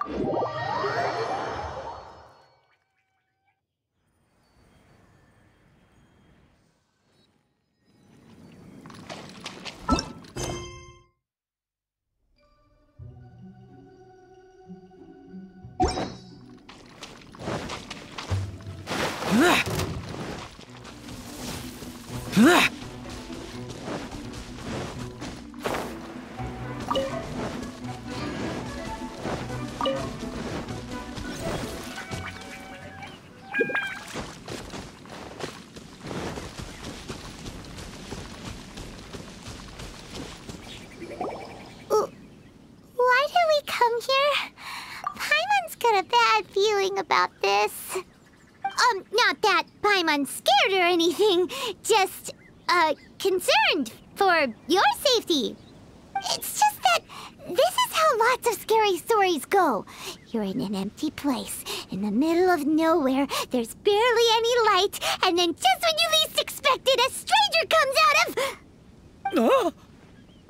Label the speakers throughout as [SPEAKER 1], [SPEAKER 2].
[SPEAKER 1] Why did we come here? Paimon's got a bad feeling about this. Not that Paimon's scared or anything, just, concerned for your safety. It's just that this is how lots of scary stories go. You're in an empty place, in the middle of nowhere, there's barely any light, and then just when you least expect it, a stranger comes out of...
[SPEAKER 2] Oh!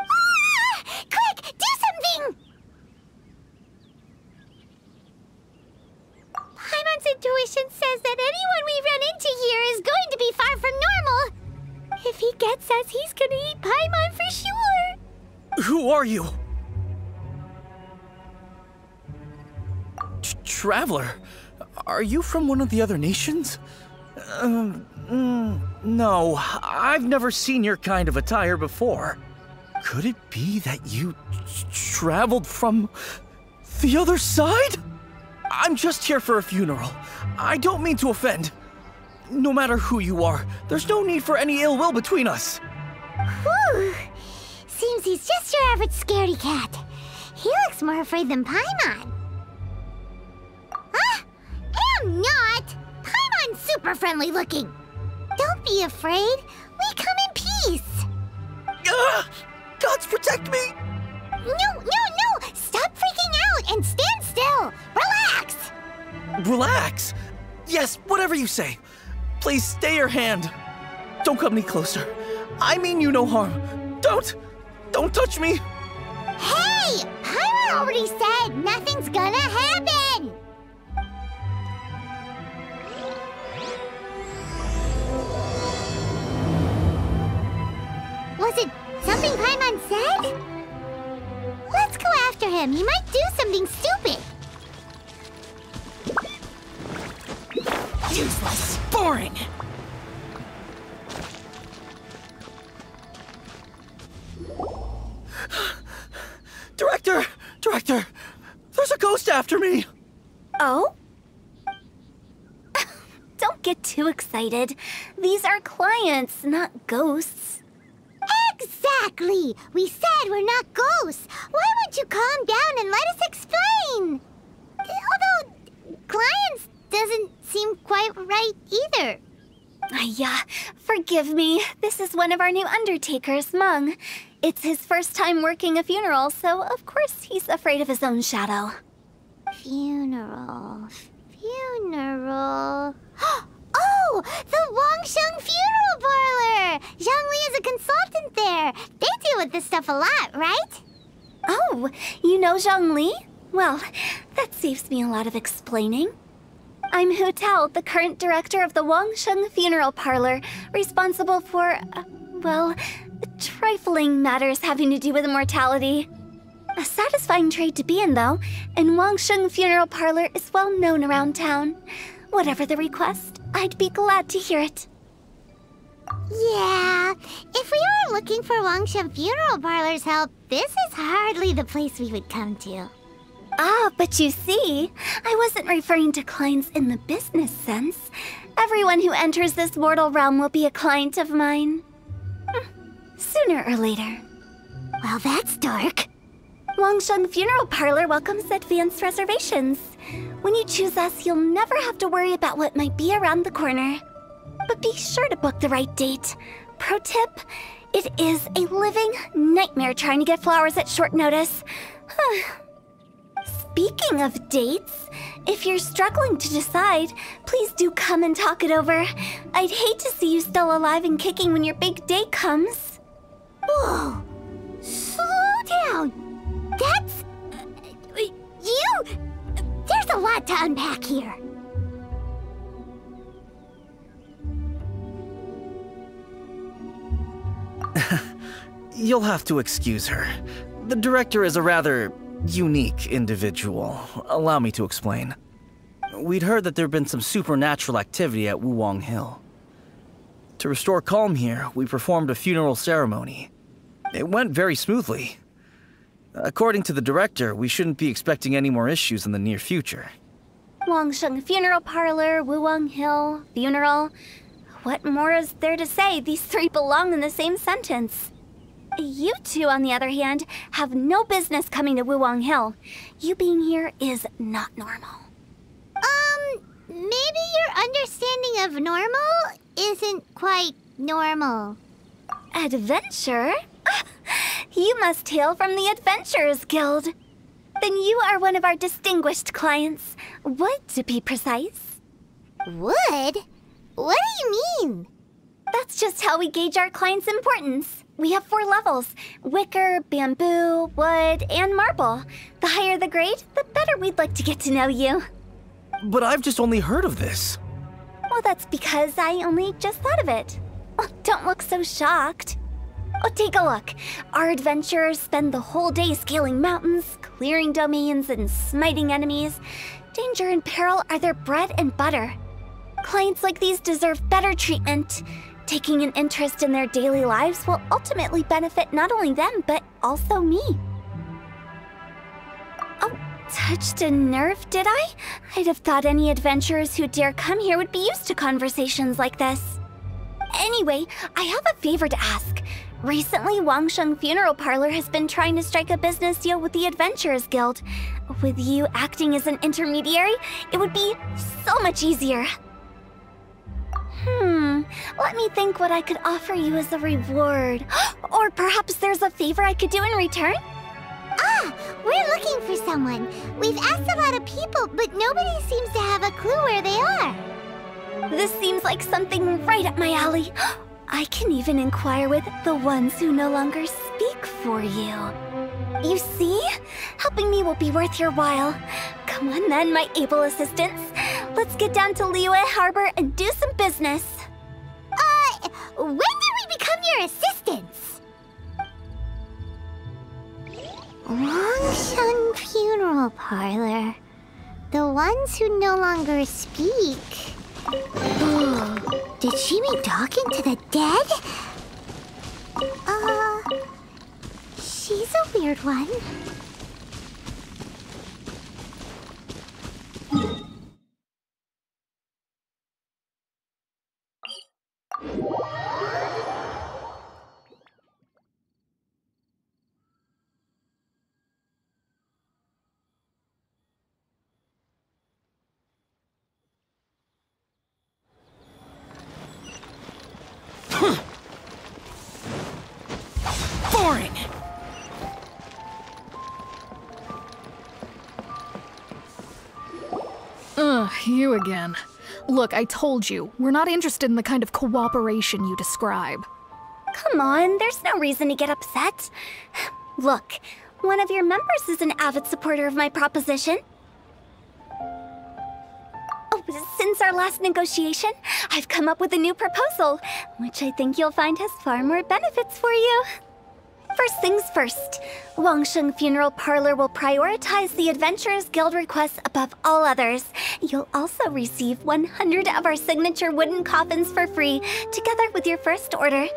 [SPEAKER 1] Ah! Quick, do something! Paimon's intuition says that anyone we run into here is going to be far from normal. If he gets us, he's gonna eat Paimon for sure.
[SPEAKER 2] Who are you? Traveler, are you from one of the other nations? No, I've never seen your kind of attire before. Could it be that you traveled from the other side? I'm just here for a funeral. I don't mean to offend. No matter who you are, there's no need for any ill will between us.
[SPEAKER 1] Whew. Seems he's just your average scaredy cat. He looks more afraid than Paimon. Am not! Paimon's super friendly looking. Don't be afraid. We come in peace.
[SPEAKER 2] Gods protect me!
[SPEAKER 1] No! Stop freaking out and stand still. Relax!
[SPEAKER 2] Relax? Yes, whatever you say. Please stay your hand. Don't come any closer. I mean you no harm. Don't touch me.
[SPEAKER 1] Hey! Paimon already said nothing's gonna happen! Was it something Paimon said? Let's go after him. He might do something stupid.
[SPEAKER 2] Useless. Boring. Director! There's a ghost after me!
[SPEAKER 3] Oh? Don't get too excited. These are clients, not ghosts.
[SPEAKER 1] Exactly! We said we're not ghosts. Why won't you calm down and let us explain? Although, clients doesn't seem quite right either.
[SPEAKER 3] Yeah, forgive me. This is one of our new undertakers, Mung. It's his first time working a funeral, so of course he's afraid of his own shadow.
[SPEAKER 1] Funeral. Oh! The Wangsheng Funeral Parlor! Zhongli is a consultant there. They deal with this stuff a lot, right?
[SPEAKER 3] Oh, you know Zhongli? Well, that saves me a lot of explaining. I'm Hu Tao, the current director of the Wangsheng Funeral Parlor, responsible for, well, trifling matters having to do with immortality. A satisfying trade to be in, though, and Wangsheng Funeral Parlor is well known around town. Whatever the request, I'd be glad to hear it.
[SPEAKER 1] Yeah, if we were looking for Wangsheng Funeral Parlor's help, this is hardly the place we would come to.
[SPEAKER 3] Ah, but you see, I wasn't referring to clients in the business sense. Everyone who enters this mortal realm will be a client of mine. Sooner or later.
[SPEAKER 1] Well, that's dark.
[SPEAKER 3] Wangsheng Funeral Parlor welcomes advanced reservations. When you choose us, you'll never have to worry about what might be around the corner. But be sure to book the right date. Pro tip, it is a living nightmare trying to get flowers at short notice. Speaking of dates, if you're struggling to decide, please do come and talk it over. I'd hate to see you still alive and kicking when your big day comes.
[SPEAKER 1] Whoa! Slow down! That's... you... to unpack here.
[SPEAKER 2] You'll have to excuse her. The director is a rather unique individual. Allow me to explain. We'd heard that there'd been some supernatural activity at Wuwang Hill. To restore calm here, we performed a funeral ceremony. It went very smoothly. According to the director, we shouldn't be expecting any more issues in the near future.
[SPEAKER 3] Wangsheng Funeral Parlor, Wuwang Hill, funeral. What more is there to say? These three belong in the same sentence. You two, on the other hand, have no business coming to Wuwang Hill. You being here is not normal.
[SPEAKER 1] Maybe your understanding of normal isn't quite normal.
[SPEAKER 3] Adventure? You must hail from the Adventurers Guild. Then you are one of our distinguished clients. Wood, to be precise.
[SPEAKER 1] Wood? What do you mean?
[SPEAKER 3] That's just how we gauge our clients' importance. We have 4 levels: wicker, bamboo, wood, and marble. The higher the grade, the better we'd like to get to know you.
[SPEAKER 2] But I've just only heard of this.
[SPEAKER 3] Well, that's because I only just thought of it. Oh, don't look so shocked. Oh, take a look. Our adventurers spend the whole day scaling mountains, clearing domains, and smiting enemies. Danger and peril are their bread and butter. Clients like these deserve better treatment. Taking an interest in their daily lives will ultimately benefit not only them, but also me. Oh, touched a nerve, did I? I'd have thought any adventurers who dare come here would be used to conversations like this. Anyway, I have a favor to ask. Recently, Wangsheng Funeral Parlor has been trying to strike a business deal with the Adventurers Guild. With you acting as an intermediary, it would be so much easier. Let me think what I could offer you as a reward. Or perhaps there's a favor I could do in return?
[SPEAKER 1] Ah, we're looking for someone. We've asked a lot of people, but nobody seems to have a clue where they are.
[SPEAKER 3] This seems like something right up my alley. I can even inquire with the ones who no longer speak for you. You see? Helping me will be worth your while. Come on then, my able assistants. Let's get down to Liyue Harbor and do some business.
[SPEAKER 1] When did we become your assistants? Wangsheng Funeral Parlor. The ones who no longer speak. Ooh, did she mean talking to the dead? She's a weird one.
[SPEAKER 2] Boring!
[SPEAKER 4] You again. Look, I told you, we're not interested in the kind of cooperation you describe.
[SPEAKER 3] Come on, there's no reason to get upset. Look, one of your members is an avid supporter of my proposition. Oh, since our last negotiation, I've come up with a new proposal, which I think you'll find has far more benefits for you. First things first, Wangsheng Funeral Parlor will prioritize the Adventurers Guild requests above all others. You'll also receive 100 of our signature wooden coffins for free, together with your first order.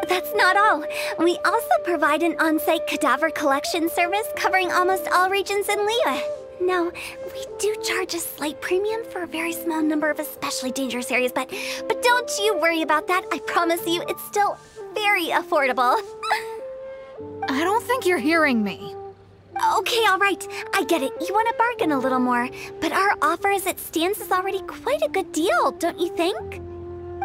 [SPEAKER 3] That's not all. We also provide an on-site cadaver collection service covering almost all regions in Liyue. Now, we do charge a slight premium for a very small number of especially dangerous areas, but don't you worry about that. I promise you, it's still very affordable.
[SPEAKER 4] I don't think you're hearing me.
[SPEAKER 3] Okay, all right. I get it. You want to bargain a little more, but our offer as it stands is already quite a good deal, don't you think?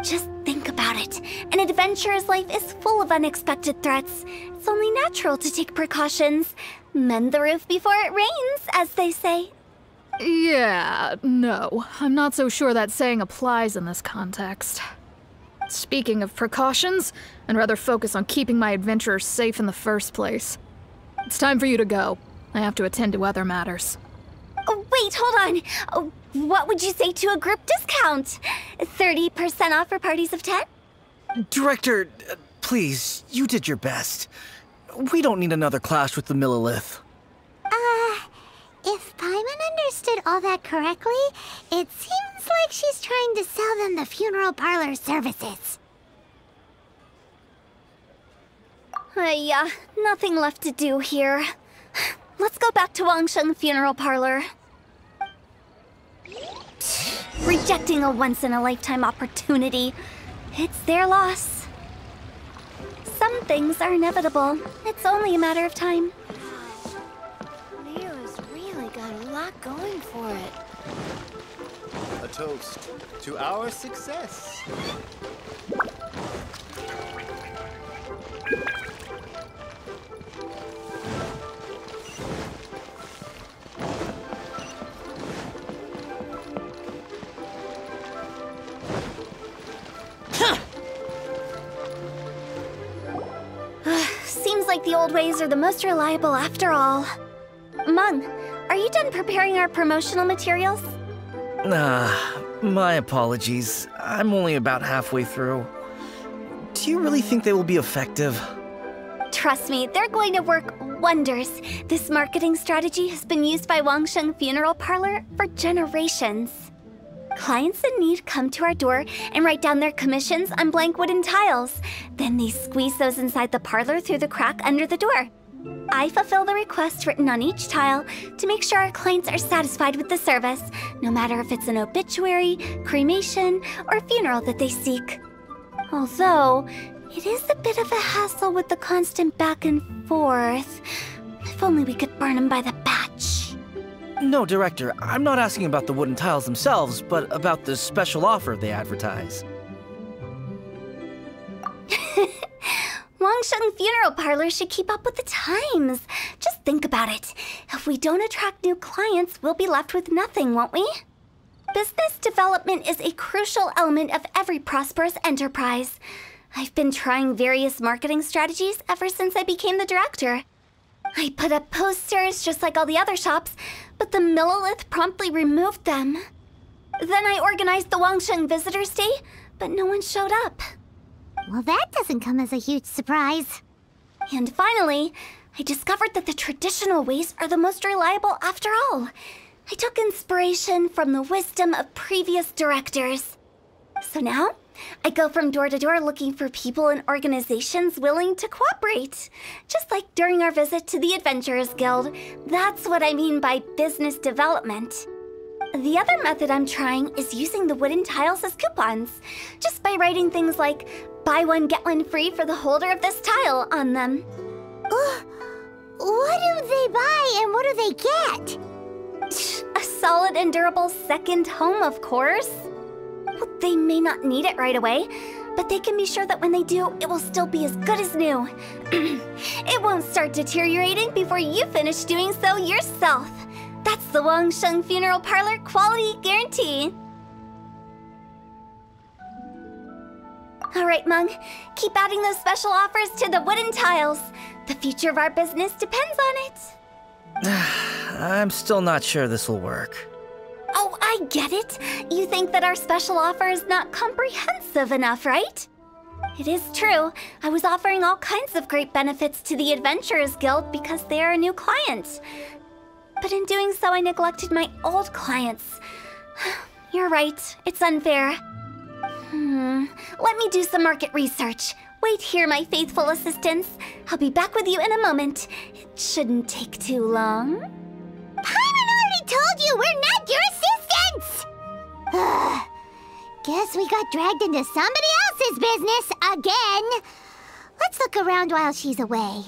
[SPEAKER 3] Just think about it. An adventurer's life is full of unexpected threats. It's only natural to take precautions. Mend the roof before it rains, as they say.
[SPEAKER 4] Yeah, no. I'm not so sure that saying applies in this context. Speaking of precautions, I'd rather focus on keeping my adventurers safe in the first place. It's time for you to go. I have to attend to other matters.
[SPEAKER 3] Oh, Wait, hold on. What would you say to a group discount? 30% off for parties of 10?
[SPEAKER 2] Director, please, you did your best. We don't need another clash with the Millilith.
[SPEAKER 1] If Paimon understood all that correctly, it seems like she's trying to sell them the funeral parlor services.
[SPEAKER 3] Yeah, nothing left to do here. Let's go back to Wangsheng Funeral Parlor. Rejecting a once-in-a-lifetime opportunity. It's their loss. Some things are inevitable. It's only a matter of time.
[SPEAKER 1] Leo's really got a lot going for it.
[SPEAKER 5] A toast to our success.
[SPEAKER 3] Seems like the old ways are the most reliable after all. Mung, are you done preparing our promotional materials?
[SPEAKER 2] My apologies. I'm only about halfway through. Do you really think they will be effective?
[SPEAKER 3] Trust me, they're going to work wonders. This marketing strategy has been used by Wangsheng Funeral Parlor for generations. Clients in need come to our door and write down their commissions on blank wooden tiles. Then they squeeze those inside the parlor through the crack under the door. I fulfill the request written on each tile to make sure our clients are satisfied with the service, no matter if it's an obituary, cremation, or funeral that they seek. Although, it is a bit of a hassle with the constant back and forth. If only we could burn them by the batch.
[SPEAKER 2] No, Director, I'm not asking about the wooden tiles themselves, but about the special offer they advertise.
[SPEAKER 3] Wangsheng Funeral Parlor should keep up with the times. Just think about it. If we don't attract new clients, we'll be left with nothing, won't we? Business development is a crucial element of every prosperous enterprise. I've been trying various marketing strategies ever since I became the director. I put up posters just like all the other shops, but the Millilith promptly removed them. Then I organized the Wangsheng Visitors Day, but no one showed up.
[SPEAKER 1] Well, that doesn't come as a huge surprise.
[SPEAKER 3] And finally, I discovered that the traditional ways are the most reliable after all. I took inspiration from the wisdom of previous directors. So now, I go from door to door looking for people and organizations willing to cooperate. Just like during our visit to the Adventurers Guild. That's what I mean by business development. The other method I'm trying is using the wooden tiles as coupons. Just by writing things like, buy one, get one free for the holder of this tile on them.
[SPEAKER 1] What do they buy and what do they get?
[SPEAKER 3] A solid and durable second home, of course. Well, they may not need it right away, but they can be sure that when they do, it will still be as good as new. It won't start deteriorating before you finish doing so yourself. That's the Wangsheng Funeral Parlor quality guarantee. All right, Mung, keep adding those special offers to the wooden tiles. The future of our business depends on it.
[SPEAKER 2] I'm still not sure this will work.
[SPEAKER 3] Oh, I get it. You think that our special offer is not comprehensive enough, right? It is true. I was offering all kinds of great benefits to the Adventurers Guild because they are a new client. But in doing so, I neglected my old clients. You're right. It's unfair. Let me do some market research. Wait here, my faithful assistants. I'll be back with you in a moment. It shouldn't take too long.
[SPEAKER 1] Paimon already told you we're not your assistants! Guess we got dragged into somebody else's business again. Let's look around while she's away.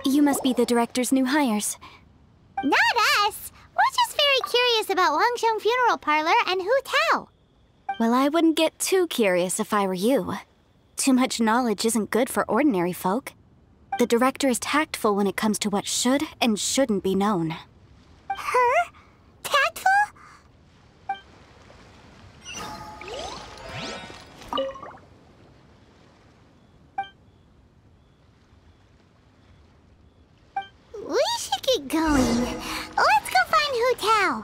[SPEAKER 3] You must be the director's new hires.
[SPEAKER 1] Not us! We're just very curious about Wangsheng Funeral Parlor and Hu Tao.
[SPEAKER 3] Well, I wouldn't get too curious if I were you. Too much knowledge isn't good for ordinary folk. The director is tactful when it comes to what should and shouldn't be known.
[SPEAKER 1] Her? Tactful? We should get going. Let's go find Hu Tao.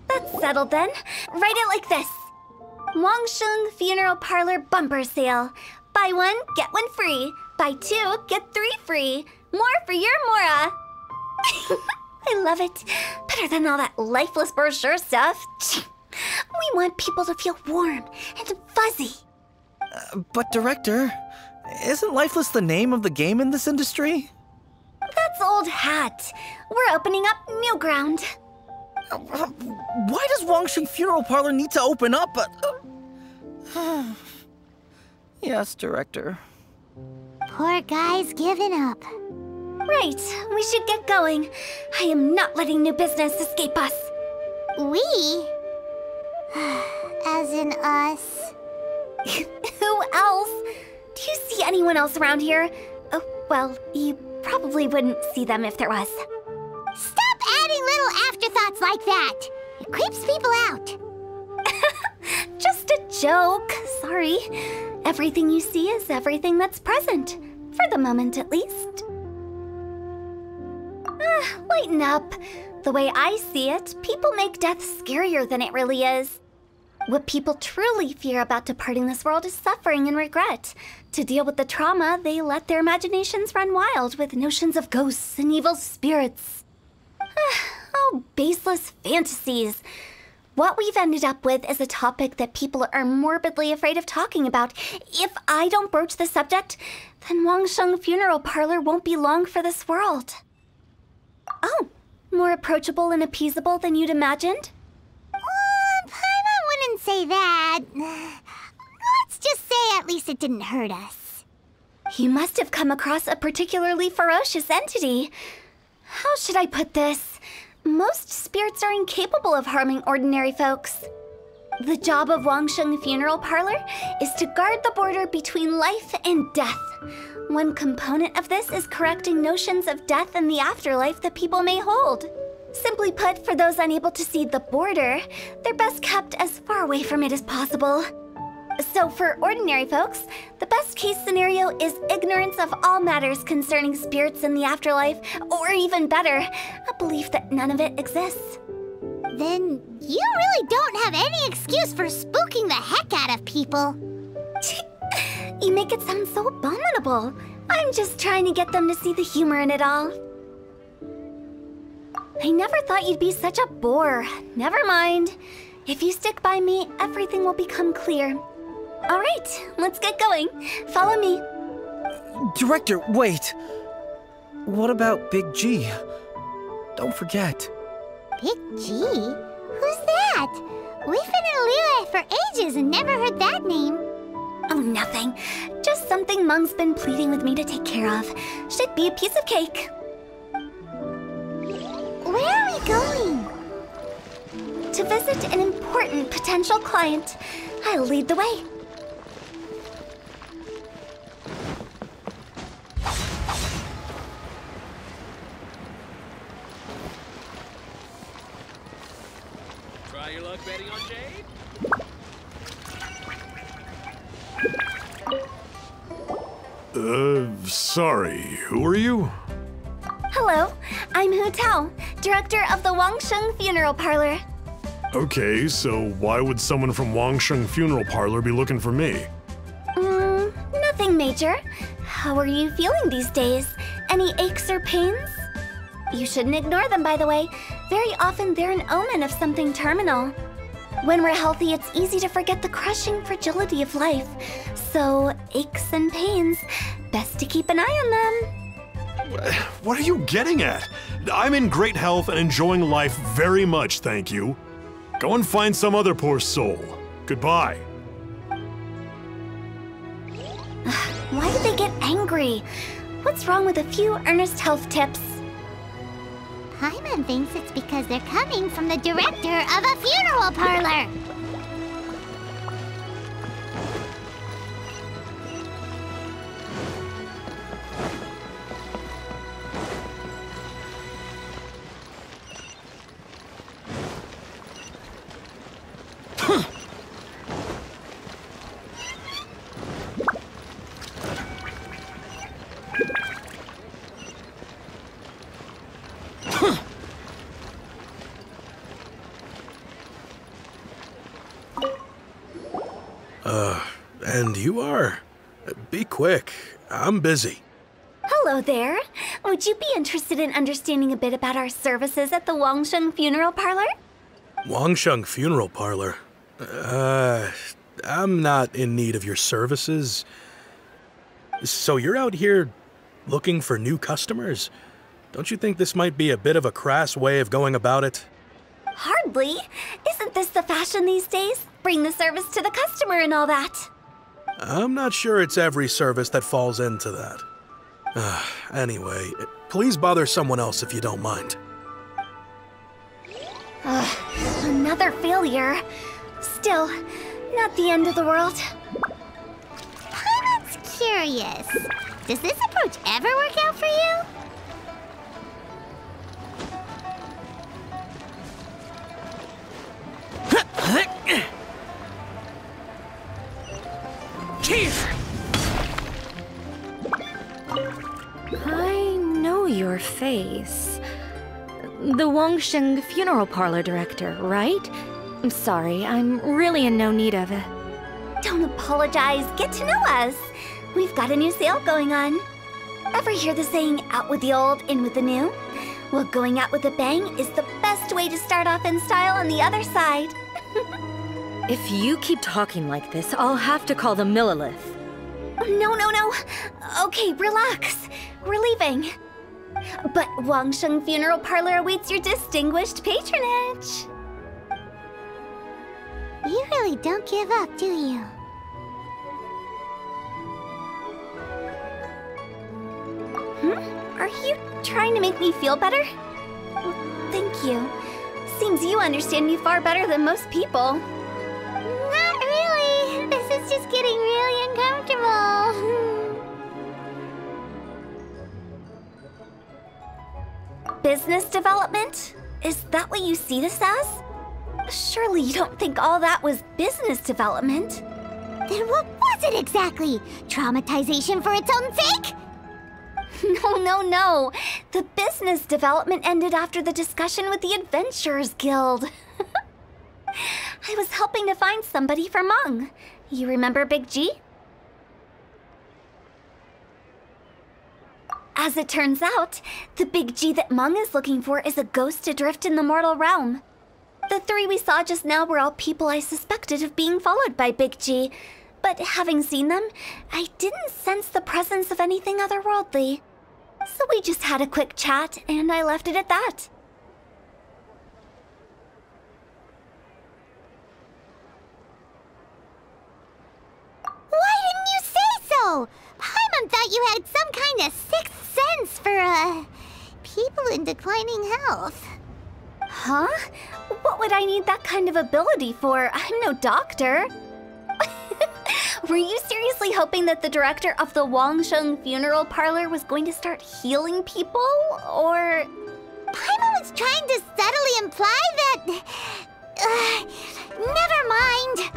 [SPEAKER 3] That's settled then. Write it like this. Wangsheng Funeral Parlor Bumper Sale. Buy one, get one free. Buy two, get three free. More for your Mora. I love it. Better than all that lifeless brochure stuff. We want people to feel warm and fuzzy.
[SPEAKER 2] But Director, isn't Lifeless the name of the game in this industry?
[SPEAKER 3] That's old hat. We're opening up new ground.
[SPEAKER 2] Why does Wangsheng Funeral Parlor need to open up? Yes, Director.
[SPEAKER 1] Poor guy's given up.
[SPEAKER 3] Right, we should get going. I am not letting new business escape us.
[SPEAKER 1] We? As in us.
[SPEAKER 3] Who else? Do you see anyone else around here? Oh, well, you probably wouldn't see them if there was.
[SPEAKER 1] Stop adding little afterthoughts like that. It creeps people out.
[SPEAKER 3] Just a joke. Sorry. Everything you see is everything that's present. For the moment, at least. Lighten up. The way I see it, people make death scarier than it really is. What people truly fear about departing this world is suffering and regret. To deal with the trauma, they let their imaginations run wild with notions of ghosts and evil spirits. Oh, baseless fantasies. What we've ended up with is a topic that people are morbidly afraid of talking about. If I don't broach the subject, then Wangsheng Funeral Parlor won't be long for this world. Oh, more approachable and appeasable than you'd imagined?
[SPEAKER 1] Paimon wouldn't say that. Let's just say at least it didn't hurt us.
[SPEAKER 3] You must have come across a particularly ferocious entity. How should I put this? Most spirits are incapable of harming ordinary folks. The job of Wangsheng Funeral Parlor is to guard the border between life and death. One component of this is correcting notions of death and the afterlife that people may hold. Simply put, for those unable to see the border, they're best kept as far away from it as possible. So for ordinary folks, the best case scenario is ignorance of all matters concerning spirits in the afterlife, or even better, a belief that none of it exists.
[SPEAKER 1] Then you really don't have any excuse for spooking the heck out of people.
[SPEAKER 3] You make it sound so abominable. I'm just trying to get them to see the humor in it all. I never thought you'd be such a bore. Never mind. If you stick by me, everything will become clear. All right, let's get going. Follow me.
[SPEAKER 2] Director, wait. What about Big G? Don't forget.
[SPEAKER 1] Big G? Who's that? We've been in Liyue for ages and never heard that name.
[SPEAKER 3] Oh, nothing. Just something Mung's been pleading with me to take care of. Should be a piece of cake.
[SPEAKER 1] Where are we going?
[SPEAKER 3] To visit an important potential client. I'll lead the way.
[SPEAKER 6] Try your luck betting on Jade?
[SPEAKER 7] Sorry, who are you?
[SPEAKER 3] Hello, I'm Hu Tao, director of the Wangsheng Funeral Parlor.
[SPEAKER 7] Okay, so why would someone from Wangsheng Funeral Parlor be looking for me?
[SPEAKER 3] Nothing major. How are you feeling these days? Any aches or pains? You shouldn't ignore them, by the way. Very often they're an omen of something terminal. When we're healthy, it's easy to forget the crushing fragility of life. So, aches and pains, best to keep an eye on them.
[SPEAKER 7] What are you getting at? I'm in great health and enjoying life very much, thank you. Go and find some other poor soul. Goodbye.
[SPEAKER 3] Why do they get angry? What's wrong with a few earnest health tips?
[SPEAKER 1] Paimon thinks it's because they're coming from the director of a funeral parlor.
[SPEAKER 7] And you are? Be quick. I'm busy.
[SPEAKER 3] Hello there. Would you be interested in understanding a bit about our services at the Wangsheng Funeral Parlor?
[SPEAKER 7] Wangsheng Funeral Parlor? I'm not in need of your services. So you're out here looking for new customers? Don't you think this might be a bit of a crass way of going about it?
[SPEAKER 3] Hardly. Isn't this the fashion these days? Bring the service to the customer and all that.
[SPEAKER 7] I'm not sure it's every service that falls into that. Anyway, please bother someone else if you don't mind.
[SPEAKER 3] Another failure. Still, not the end of the world.
[SPEAKER 1] Paimon's curious. Does this approach ever work out for you?
[SPEAKER 8] I know your face. The Wangsheng Funeral Parlor director, right? I'm sorry, I'm really in no need of it.
[SPEAKER 3] Don't apologize. Get to know us. We've got a new sale going on. Ever hear the saying, out with the old, in with the new? Well, going out with a bang is the best way to start off in style on the other side.
[SPEAKER 8] If you keep talking like this, I'll have to call the Millilith.
[SPEAKER 3] No. Okay, relax. We're leaving. But Wangsheng Funeral Parlor awaits your distinguished patronage.
[SPEAKER 1] You really don't give up, do you?
[SPEAKER 3] Are you trying to make me feel better? Well, thank you. Seems you understand me far better than most people.
[SPEAKER 1] Not really. This is just getting really uncomfortable.
[SPEAKER 3] Business development? Is that what you see this as? Surely you don't think all that was business development.
[SPEAKER 1] Then what was it exactly? Traumatization for its own sake?
[SPEAKER 3] No. The business development ended after the discussion with the Adventurers Guild. I was helping to find somebody for Meng. You remember Big G? As it turns out, the Big G that Meng is looking for is a ghost adrift in the mortal realm. The three we saw just now were all people I suspected of being followed by Big G, but having seen them, I didn't sense the presence of anything otherworldly. So we just had a quick chat, and I left it at that.
[SPEAKER 1] Why didn't you say so? Paimon thought you had some kind of sixth sense for, people in declining health.
[SPEAKER 3] Huh? What would I need that kind of ability for? I'm no doctor. Were you seriously hoping that the director of the Wangsheng Funeral Parlor was going to start healing people, or...?
[SPEAKER 1] Paimon was trying to subtly imply that... never mind.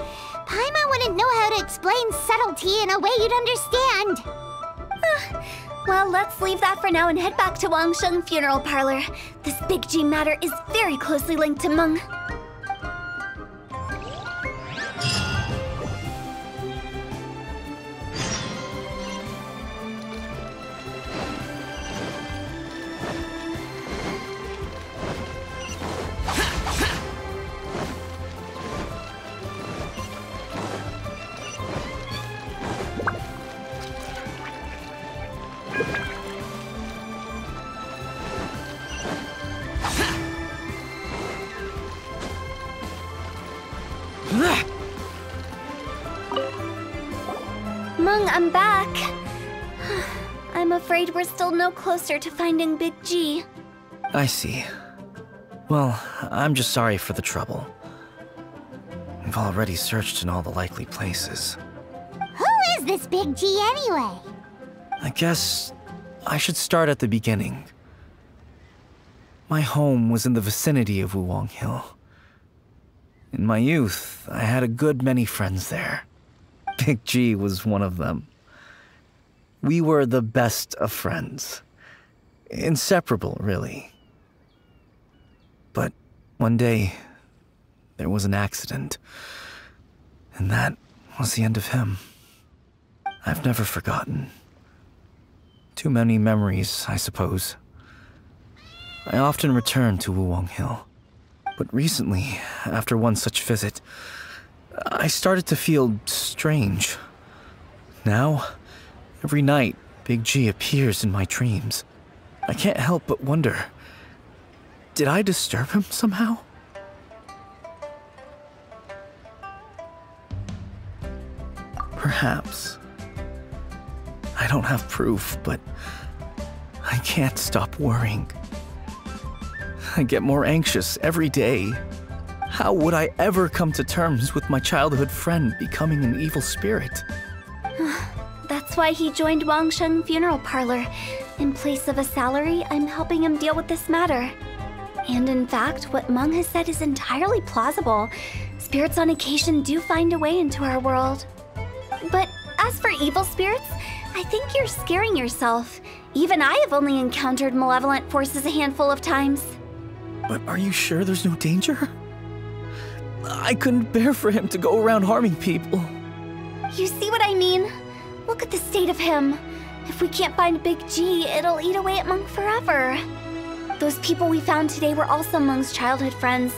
[SPEAKER 1] Paimon wouldn't know how to explain subtlety in a way you'd understand.
[SPEAKER 3] Well, let's leave that for now and head back to Wangsheng Funeral Parlor. This Big G matter is very closely linked to Meng. Meng, I'm back. I'm afraid we're still no closer to finding Big G.
[SPEAKER 2] I see. Well, I'm just sorry for the trouble. We've already searched in all the likely places.
[SPEAKER 1] Who is this Big G anyway?
[SPEAKER 2] I guess I should start at the beginning. My home was in the vicinity of Wuwang Hill. In my youth, I had a good many friends there. Big G was one of them. We were the best of friends. Inseparable, really. But one day, there was an accident. And that was the end of him. I've never forgotten. Too many memories, I suppose. I often return to Wuwang Hill. But recently, after one such visit, I started to feel strange. Now, every night, Big G appears in my dreams. I can't help but wonder, did I disturb him somehow? Perhaps. I don't have proof, but I can't stop worrying. I get more anxious every day. How would I ever come to terms with my childhood friend becoming an evil spirit?
[SPEAKER 3] That's why he joined Wangsheng Funeral Parlor. In place of a salary, I'm helping him deal with this matter. And in fact, what Meng has said is entirely plausible. Spirits on occasion do find a way into our world. But as for evil spirits, I think you're scaring yourself. Even I have only encountered malevolent forces a handful of times.
[SPEAKER 2] But are you sure there's no danger? I couldn't bear for him to go around harming people.
[SPEAKER 3] You see what I mean? Look at the state of him. If we can't find Big G, it'll eat away at Meng forever. Those people we found today were also Meng's childhood friends.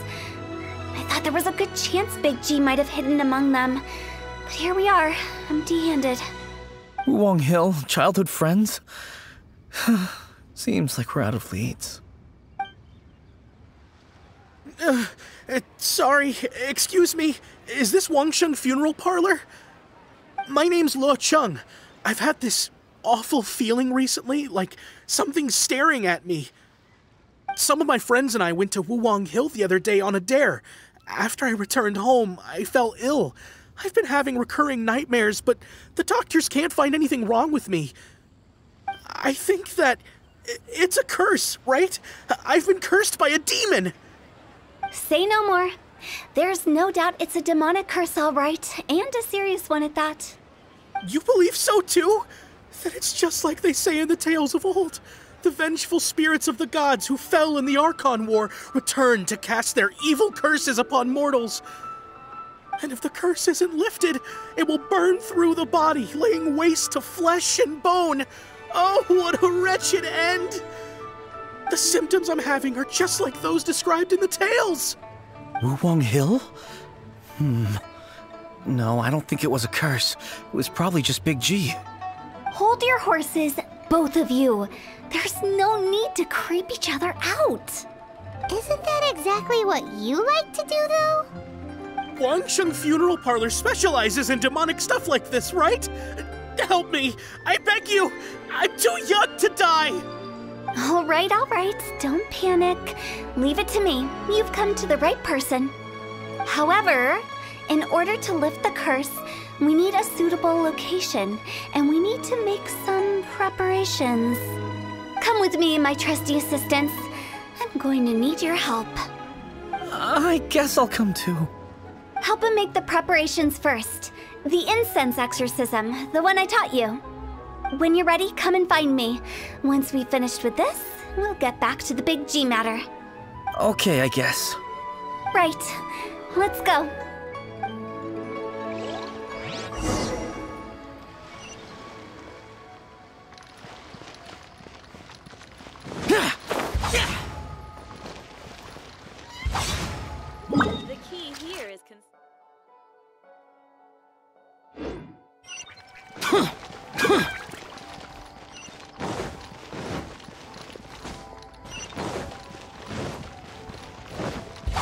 [SPEAKER 3] I thought there was a good chance Big G might have hidden among them. But here we are, empty-handed.
[SPEAKER 2] Wuwang Hill, childhood friends? Seems like we're out of leads.
[SPEAKER 7] Sorry, excuse me. Is this Wangsheng Funeral Parlor? My name's Luo Chung. I've had this awful feeling recently, like something's staring at me. Some of my friends and I went to Wuwang Hill the other day on a dare. After I returned home, I fell ill. I've been having recurring nightmares, but the doctors can't find anything wrong with me. I think that it's a curse, right? I've been cursed by a demon.
[SPEAKER 3] Say no more. There's no doubt it's a demonic curse, all right, and a serious one at that.
[SPEAKER 7] You believe so too? That it's just like they say in the tales of old. The vengeful spirits of the gods who fell in the Archon War return to cast their evil curses upon mortals. And if the curse isn't lifted, it will burn through the body, laying waste to flesh and bone. Oh, what a wretched end! The symptoms I'm having are just like those described in the tales.
[SPEAKER 2] Wuwang Hill? No, I don't think it was a curse. It was probably just Big G.
[SPEAKER 3] Hold your horses, both of you. There's no need to creep each other out.
[SPEAKER 1] Isn't that exactly what you like to do, though?
[SPEAKER 7] Wangsheng Funeral Parlor specializes in demonic stuff like this, right? Help me, I beg you. I'm too young to die.
[SPEAKER 3] All right, don't panic. Leave it to me. You've come to the right person. However, in order to lift the curse, we need a suitable location, and we need to make some preparations. Come with me, my trusty assistants. I'm going to need your help.
[SPEAKER 2] I guess I'll come too.
[SPEAKER 3] Help him make the preparations first. The incense exorcism, the one I taught you. When you're ready, come and find me. Once we've finished with this, we'll get back to the Big G matter.
[SPEAKER 2] Okay, I guess.
[SPEAKER 3] Right. Let's go.
[SPEAKER 9] The key here is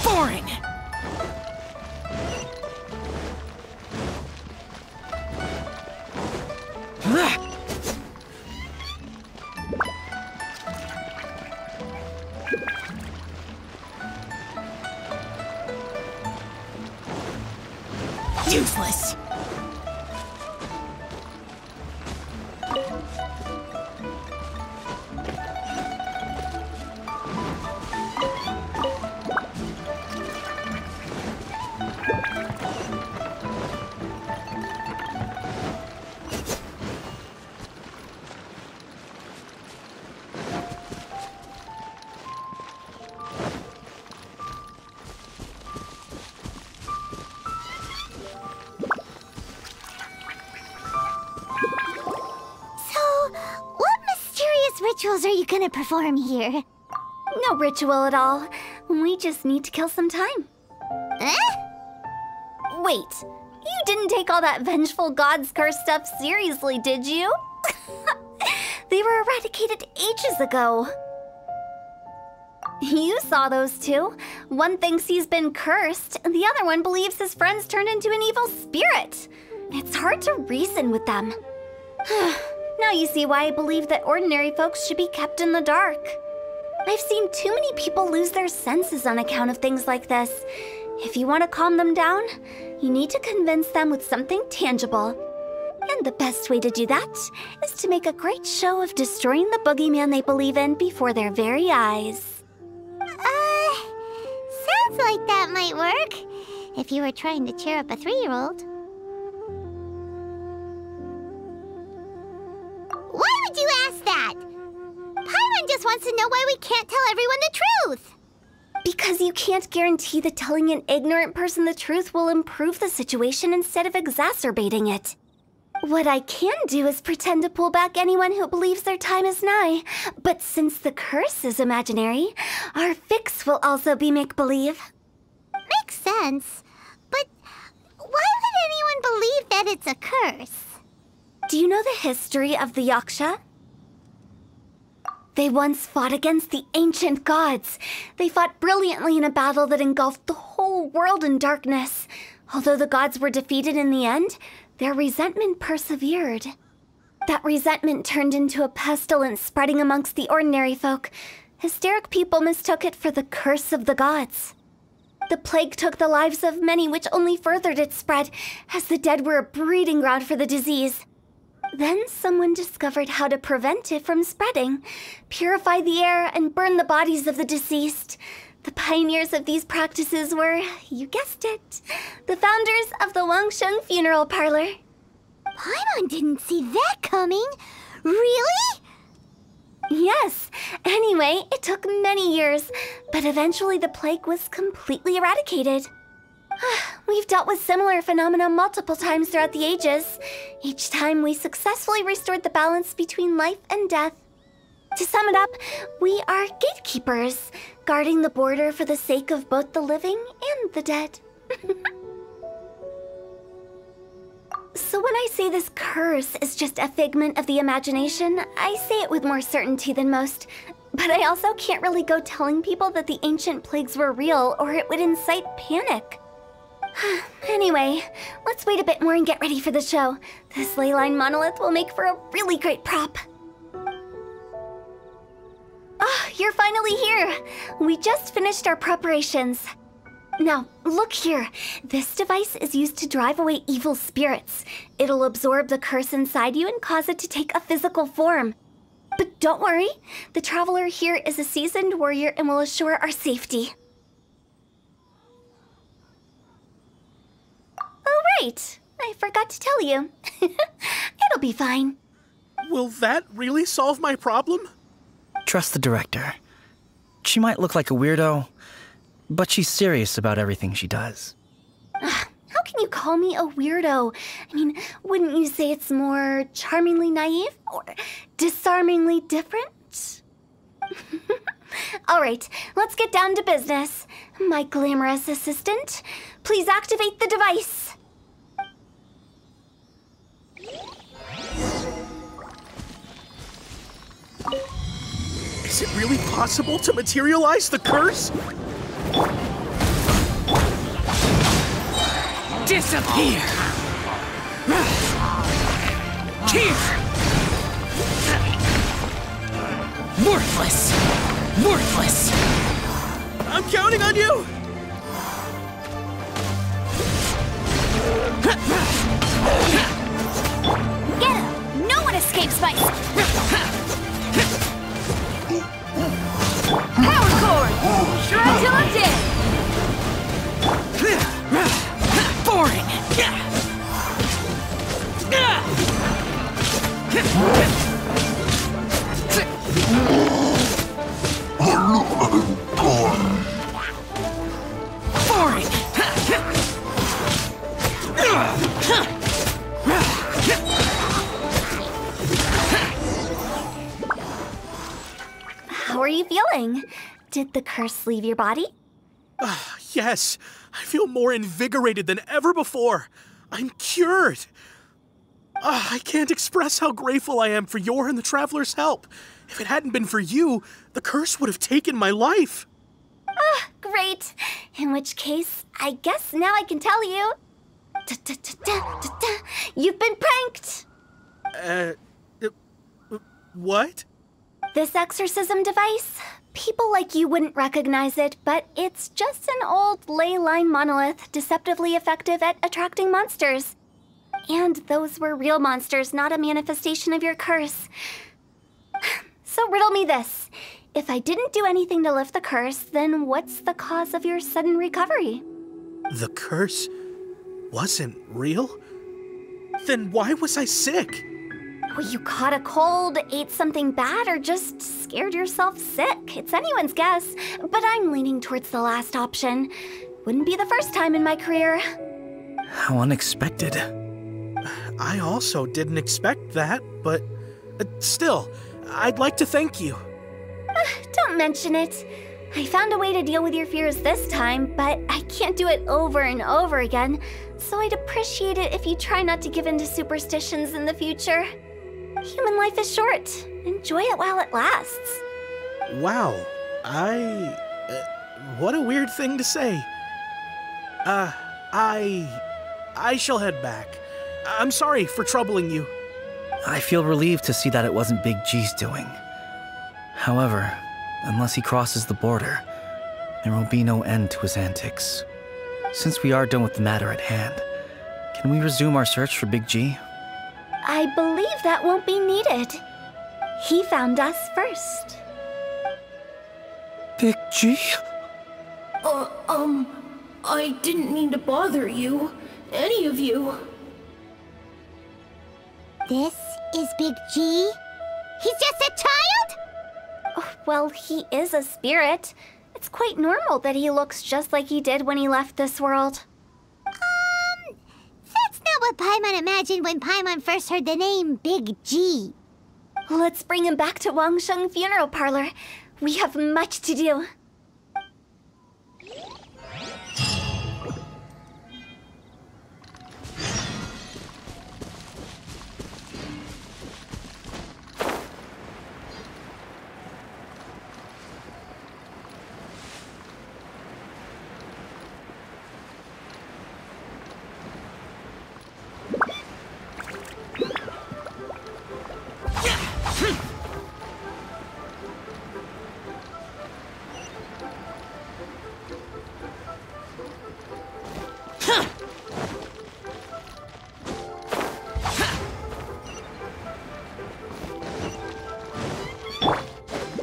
[SPEAKER 2] Boring!
[SPEAKER 1] Useless. Rituals are you gonna perform here?
[SPEAKER 3] No ritual at all. We just need to kill some time.
[SPEAKER 1] Eh?
[SPEAKER 3] Wait, you didn't take all that vengeful god's curse stuff seriously, did you? They were eradicated ages ago. You saw those two. One thinks he's been cursed, and the other one believes his friends turned into an evil spirit. It's hard to reason with them. Now you see why I believe that ordinary folks should be kept in the dark. I've seen too many people lose their senses on account of things like this. If you want to calm them down, you need to convince them with something tangible. And the best way to do that is to make a great show of destroying the boogeyman they believe in before their very eyes.
[SPEAKER 1] Sounds like that might work. If you were trying to cheer up a 3-year-old. Why would you ask that? Paimon just wants to know why we can't tell everyone the truth.
[SPEAKER 3] Because you can't guarantee that telling an ignorant person the truth will improve the situation instead of exacerbating it. What I can do is pretend to pull back anyone who believes their time is nigh. But since the curse is imaginary, our fix will also be make-believe.
[SPEAKER 1] Makes sense. But why would anyone believe that it's a curse?
[SPEAKER 3] Do you know the history of the Yaksha? They once fought against the ancient gods. They fought brilliantly in a battle that engulfed the whole world in darkness. Although the gods were defeated in the end, their resentment persevered. That resentment turned into a pestilence spreading amongst the ordinary folk. Hysteric people mistook it for the curse of the gods. The plague took the lives of many, which only furthered its spread, as the dead were a breeding ground for the disease. Then someone discovered how to prevent it from spreading, purify the air, and burn the bodies of the deceased. The pioneers of these practices were, you guessed it, the founders of the Wangsheng Funeral Parlor.
[SPEAKER 1] Paimon didn't see that coming. Really?
[SPEAKER 3] Yes. Anyway, it took many years, but eventually the plague was completely eradicated. We've dealt with similar phenomena multiple times throughout the ages. Each time we successfully restored the balance between life and death. To sum it up, we are gatekeepers, guarding the border for the sake of both the living and the dead. So when I say this curse is just a figment of the imagination, I say it with more certainty than most. But I also can't really go telling people that the ancient plagues were real, or it would incite panic. Anyway, let's wait a bit more and get ready for the show. This leyline monolith will make for a really great prop. Oh, you're finally here! We just finished our preparations. Now, look here. This device is used to drive away evil spirits. It'll absorb the curse inside you and cause it to take a physical form. But don't worry, the traveler here is a seasoned warrior and will assure our safety. Oh, right. I forgot to tell you. It'll be fine.
[SPEAKER 7] Will that really solve my problem?
[SPEAKER 2] Trust the director. She might look like a weirdo, but she's serious about everything she does.
[SPEAKER 3] How can you call me a weirdo? I mean, wouldn't you say it's more charmingly naive or disarmingly different? All right, let's get down to business. My glamorous assistant, please activate the device.
[SPEAKER 7] Is it really possible to materialize the curse?
[SPEAKER 10] Disappear! Here! Worthless! Worthless!
[SPEAKER 7] I'm counting on you!
[SPEAKER 3] feeling? Did the curse leave your body?
[SPEAKER 7] Yes, I feel more invigorated than ever before. I'm cured. I can't express how grateful I am for your and the Traveler's help. If it hadn't been for you, the curse would have taken my life.
[SPEAKER 3] Great. In which case, I guess now I can tell you. You've been pranked!
[SPEAKER 7] What?
[SPEAKER 3] This exorcism device? People like you wouldn't recognize it, but it's just an old ley line monolith deceptively effective at attracting monsters. And those were real monsters, not a manifestation of your curse. So riddle me this. If I didn't do anything to lift the curse, then what's the cause of your sudden recovery?
[SPEAKER 7] The curse wasn't real? Then why was I sick?
[SPEAKER 3] Well, you caught a cold, ate something bad, or just scared yourself sick. It's anyone's guess, but I'm leaning towards the last option. Wouldn't be the first time in my career.
[SPEAKER 2] How unexpected.
[SPEAKER 7] I also didn't expect that, but still, I'd like to thank you.
[SPEAKER 3] Don't mention it. I found a way to deal with your fears this time, but I can't do it over and over again, so I'd appreciate it if you try not to give in to superstitions in the future. Human life is short. Enjoy it while it lasts.
[SPEAKER 7] Wow, what a weird thing to say. I shall head back. I'm sorry for troubling you.
[SPEAKER 2] I feel relieved to see that it wasn't Big G's doing. However, unless he crosses the border, there will be no end to his antics. Since we are done with the matter at hand, can we resume our search for Big G?
[SPEAKER 3] I believe that won't be needed. He found us first.
[SPEAKER 2] Big G?
[SPEAKER 11] I didn't mean to bother you. Any of you.
[SPEAKER 1] This is Big G? He's just a child?
[SPEAKER 3] Oh, well, he is a spirit. It's quite normal that he looks just like he did when he left this world.
[SPEAKER 1] That's not what Paimon imagined when Paimon first heard the name Big G.
[SPEAKER 3] Let's bring him back to Wangsheng Funeral Parlor. We have much to do.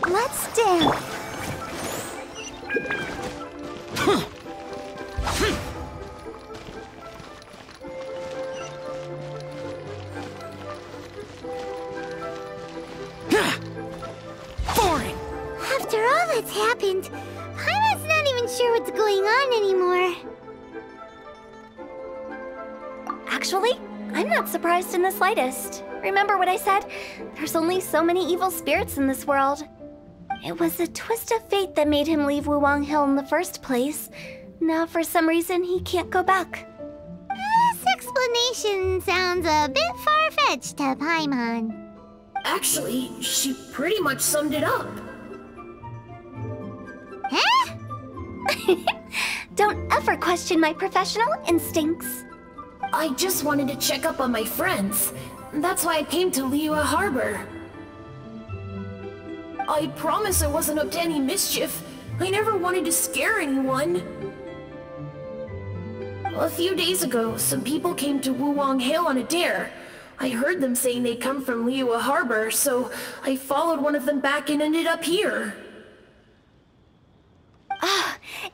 [SPEAKER 1] Let's dance.
[SPEAKER 10] Boring!
[SPEAKER 1] After all that's happened, Paimon's not even sure what's going on anymore.
[SPEAKER 3] Actually, I'm not surprised in the slightest. Remember what I said? There's only so many evil spirits in this world. It was a twist of fate that made him leave Wuwang Hill in the first place. Now, for some reason, he can't go back.
[SPEAKER 1] This explanation sounds a bit far-fetched to Paimon.
[SPEAKER 11] Actually, she pretty much summed it up.
[SPEAKER 1] Huh?
[SPEAKER 3] Don't ever question my professional instincts.
[SPEAKER 11] I just wanted to check up on my friends. That's why I came to Liyue Harbor. I promise I wasn't up to any mischief. I never wanted to scare anyone. A few days ago, some people came to Wuwang Hill on a dare. I heard them saying they'd come from Liyue Harbor, so I followed one of them back and ended up here.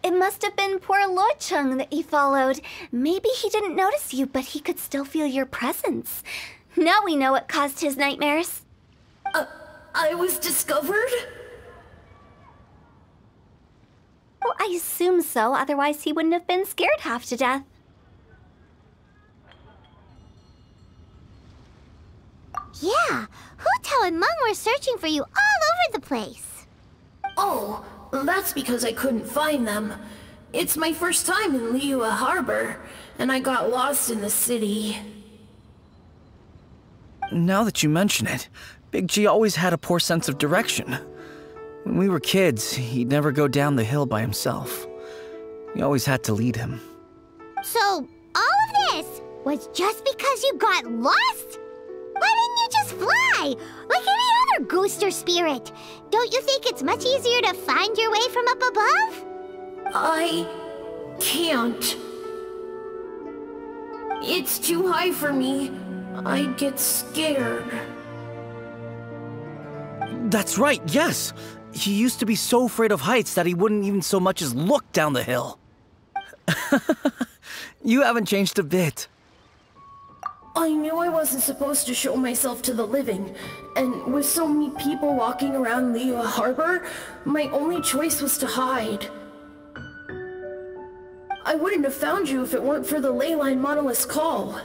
[SPEAKER 3] It must have been poor Luocheng that you followed. Maybe he didn't notice you, but he could still feel your presence. Now we know what caused his nightmares.
[SPEAKER 11] I was discovered?
[SPEAKER 3] Well, I assume so, otherwise he wouldn't have been scared half to death.
[SPEAKER 1] Yeah, Hu Tao and Meng were searching for you all over the place.
[SPEAKER 11] Oh, that's because I couldn't find them. It's my first time in Liyue Harbor, and I got lost in the city.
[SPEAKER 2] Now that you mention it, Big G always had a poor sense of direction. When we were kids, he'd never go down the hill by himself. We always had to lead him.
[SPEAKER 1] So, all of this was just because you got lost? Why didn't you just fly? Like any other ghost or spirit? Don't you think it's much easier to find your way from up above?
[SPEAKER 11] I can't. It's too high for me. I'd get scared.
[SPEAKER 2] That's right, yes! He used to be so afraid of heights that he wouldn't even so much as look down the hill. You haven't changed a bit.
[SPEAKER 11] I knew I wasn't supposed to show myself to the living, and with so many people walking around Liyue Harbor, my only choice was to hide. I wouldn't have found you if it weren't for the Leyline Monolith's call.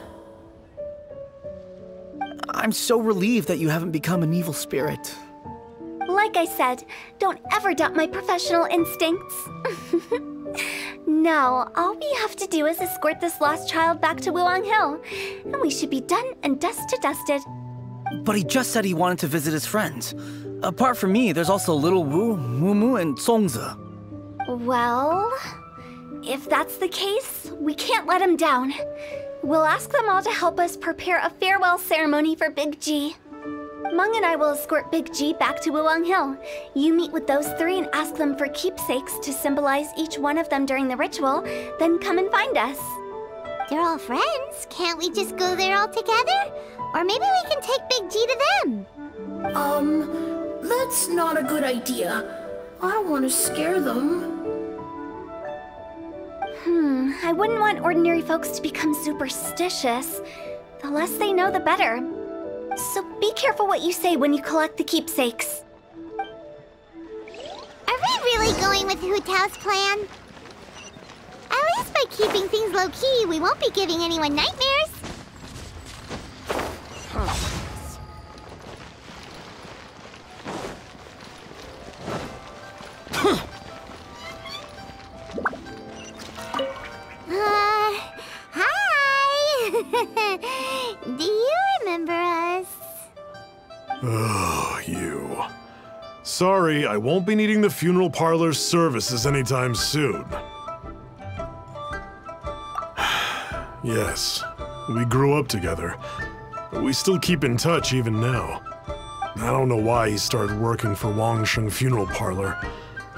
[SPEAKER 2] I'm so relieved that you haven't become an evil spirit.
[SPEAKER 3] Like I said, don't ever doubt my professional instincts. Now, all we have to do is escort this lost child back to Wuang Hill, and we should be done and dust to dusted.
[SPEAKER 2] But he just said he wanted to visit his friends. Apart from me, there's also Little Wu, Mumu, and Songzi.
[SPEAKER 3] Well, if that's the case, we can't let him down. We'll ask them all to help us prepare a farewell ceremony for Big G. Meng and I will escort Big G back to Wuang Hill. You meet with those three and ask them for keepsakes to symbolize each one of them during the ritual, then come and find us.
[SPEAKER 1] They're all friends. Can't we just go there all together? Or maybe we can take Big G to them.
[SPEAKER 11] That's not a good idea. I don't want to scare them.
[SPEAKER 3] I wouldn't want ordinary folks to become superstitious. The less they know, the better. So be careful what you say when you collect the keepsakes.
[SPEAKER 1] Are we really going with Hu Tao's plan? At least by keeping things low-key, we won't be giving anyone nightmares. Hi! Do you remember us?
[SPEAKER 12] Oh, you. Sorry, I won't be needing the funeral parlor's services anytime soon. Yes, we grew up together, but we still keep in touch even now. I don't know why he started working for Wangsheng Funeral Parlor.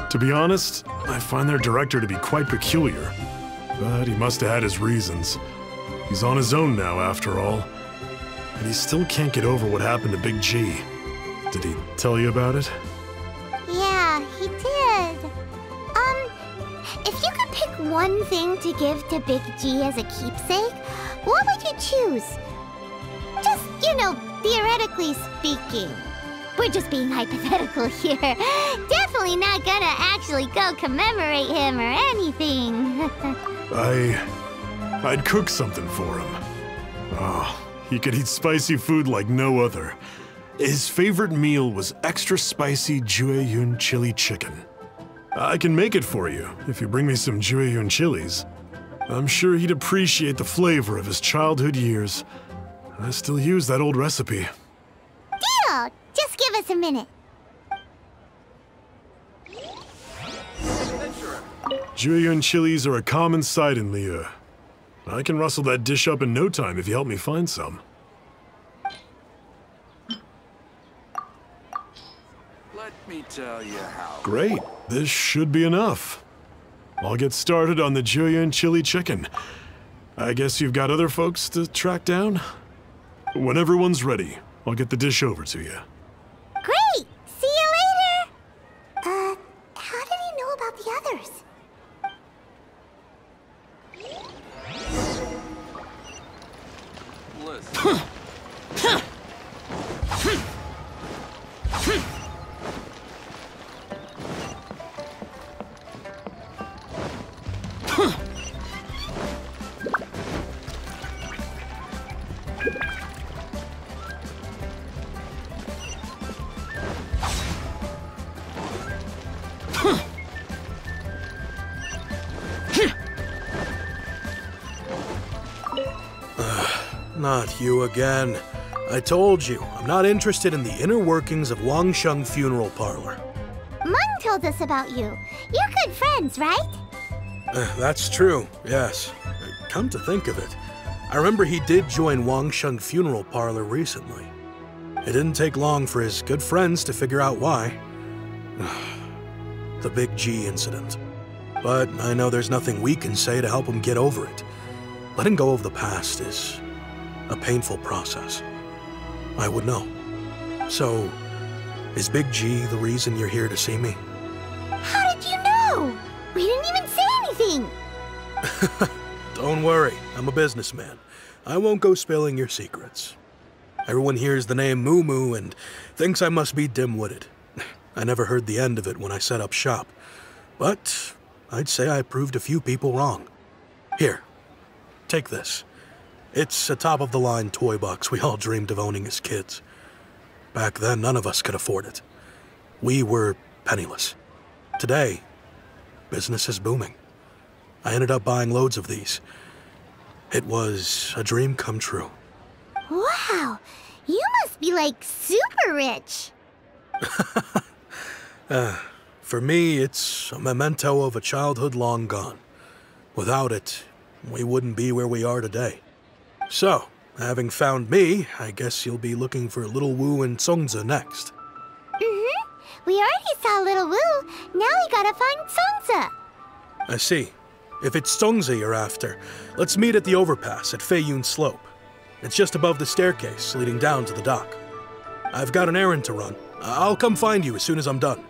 [SPEAKER 12] To be honest, I find their director to be quite peculiar, but he must have had his reasons. He's on his own now, after all. And he still can't get over what happened to Big G. Did he tell you about it?
[SPEAKER 1] Yeah, he did. If you could pick one thing to give to Big G as a keepsake, what would you choose? Just, theoretically speaking. We're just being hypothetical here. Definitely not gonna actually go commemorate him or anything.
[SPEAKER 12] I'd cook something for him. Oh, he could eat spicy food like no other. His favorite meal was extra spicy Jueyun chili chicken. I can make it for you if you bring me some Jueyun chilies. I'm sure he'd appreciate the flavor of his childhood years. I still use that old recipe.
[SPEAKER 1] Deal! Just give us a minute.
[SPEAKER 12] Jueyun chilies are a common sight in Liyue. I can rustle that dish up in no time if you help me find some.
[SPEAKER 13] Let me tell you how.
[SPEAKER 12] Great. This should be enough. I'll get started on the Jueyun chili chicken. I guess you've got other folks to track down? When everyone's ready, I'll get the dish over to you.
[SPEAKER 1] Great! See you later! How did he know about the others?
[SPEAKER 13] Listen.
[SPEAKER 7] Not you again. I told you, I'm not interested in the inner workings of Wangsheng Funeral Parlor.
[SPEAKER 1] Mung told us about you. You're good friends, right?
[SPEAKER 7] That's true, yes. Come to think of it, I remember he did join Wangsheng Funeral Parlor recently. It didn't take long for his good friends to figure out why. The Big G incident. But I know there's nothing we can say to help him get over it. Letting go of the past is a painful process. I would know. So, is Big G the reason you're here to see me?
[SPEAKER 1] How did you know? We didn't even say anything.
[SPEAKER 7] Don't worry, I'm a businessman. I won't go spilling your secrets. Everyone hears the name Moo Moo and thinks I must be dim-witted. I never heard the end of it when I set up shop. But I'd say I proved a few people wrong. Here, take this. It's a top-of-the-line toy box we all dreamed of owning as kids. Back then, none of us could afford it. We were penniless. Today, business is booming. I ended up buying loads of these. It was a dream come true.
[SPEAKER 1] Wow, you must be like super rich.
[SPEAKER 7] For me, it's a memento of a childhood long gone. Without it, we wouldn't be where we are today. So, having found me, I guess you'll be looking for Little Wu and Songza next.
[SPEAKER 1] We already saw Little Wu. Now we gotta find Songza.
[SPEAKER 7] I see. If it's Songza you're after, let's meet at the overpass at Feiyun Slope. It's just above the staircase leading down to the dock. I've got an errand to run. I'll come find you as soon as I'm done.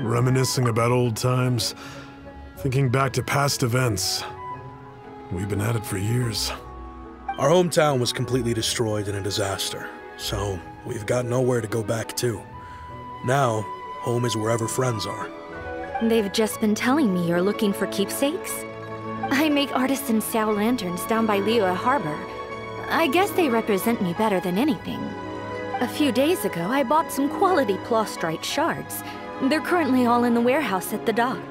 [SPEAKER 12] Reminiscing about old times, thinking back to past events. We've been at it for years.
[SPEAKER 7] Our hometown was completely destroyed in a disaster, so we've got nowhere to go back to. Now, home is wherever friends are.
[SPEAKER 8] They've just been telling me you're looking for keepsakes. I make artisan sail lanterns down by Liyue Harbor. I guess they represent me better than anything. A few days ago, I bought some quality plastrite shards. They're currently all in the warehouse at the dock.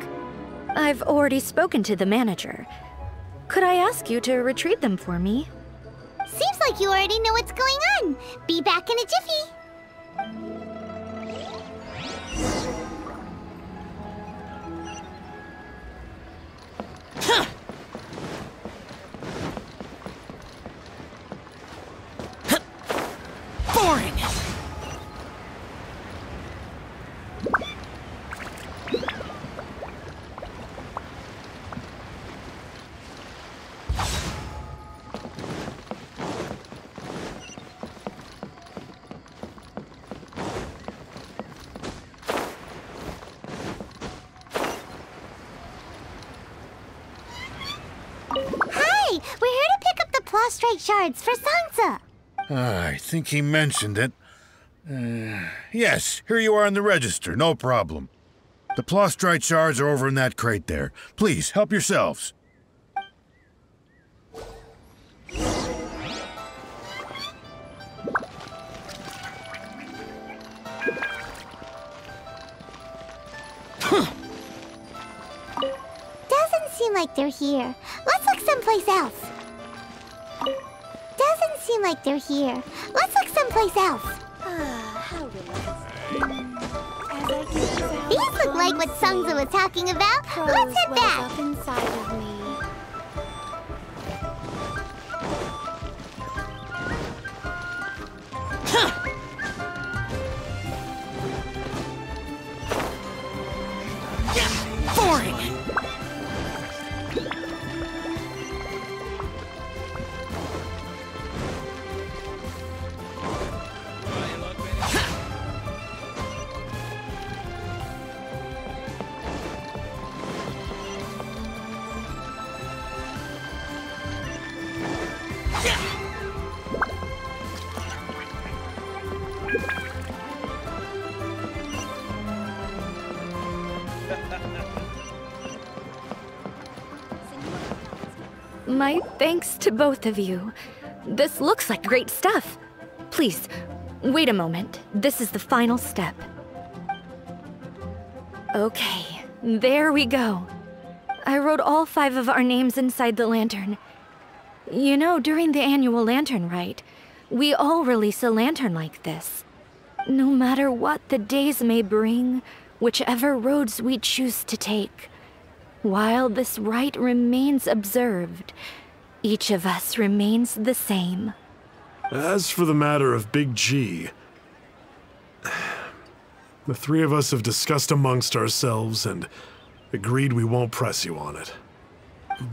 [SPEAKER 8] I've already spoken to the manager. Could I ask you to retrieve them for me?
[SPEAKER 1] Seems like you already know what's going on. Be back in a jiffy.
[SPEAKER 10] Boring!
[SPEAKER 1] Hi, we're here to pick up the plastrite shards for Songza.
[SPEAKER 14] I think he mentioned it. Yes, here you are in the register, no problem. The plastrite shards are over in that crate there. Please, help yourselves.
[SPEAKER 1] Doesn't seem like they're here. Let's look someplace else. Doesn't seem like they're here. Let's look someplace else.
[SPEAKER 9] How relaxing.
[SPEAKER 1] These look like what Songza was talking about. Let's head back.
[SPEAKER 9] Up inside of me.
[SPEAKER 10] Boring!
[SPEAKER 8] My thanks to both of you. This looks like great stuff. Please, wait a moment. This is the final step. Okay, there we go. I wrote all 5 of our names inside the lantern. You know, during the annual lantern rite, we all release a lantern like this. No matter what the days may bring, whichever roads we choose to take. While this rite remains observed, each of us remains the same.
[SPEAKER 12] As for the matter of Big G, the 3 of us have discussed amongst ourselves and agreed we won't press you on it.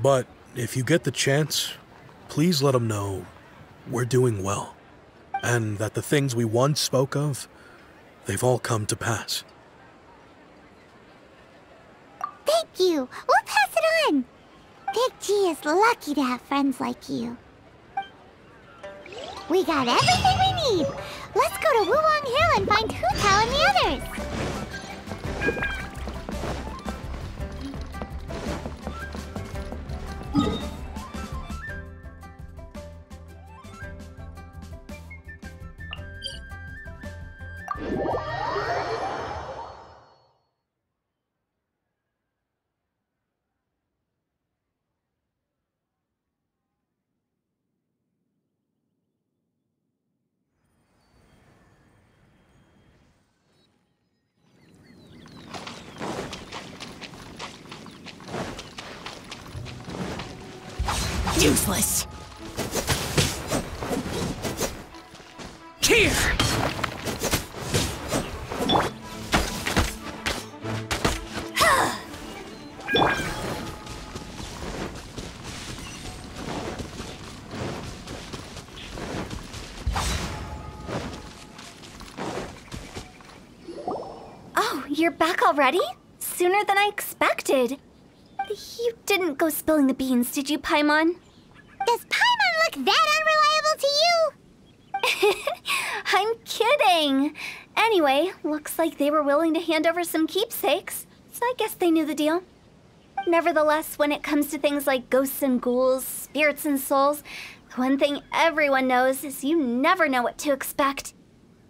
[SPEAKER 7] But if you get the chance, please let him know we're doing well, and that the things we once spoke of, they've all come to pass.
[SPEAKER 1] Thank you. We'll pass it on. Big G is lucky to have friends like you. We got everything we need. Let's go to Wulong Hill and find Hu Tao and the others.
[SPEAKER 10] Useless. Here.
[SPEAKER 3] Oh, you're back already? Sooner than I expected. You didn't go spilling the beans, did you, Paimon?
[SPEAKER 1] Does Paimon look that unreliable to you?
[SPEAKER 3] I'm kidding. Anyway, looks like they were willing to hand over some keepsakes, so I guess they knew the deal. Nevertheless, when it comes to things like ghosts and ghouls, spirits and souls, the one thing everyone knows is you never know what to expect.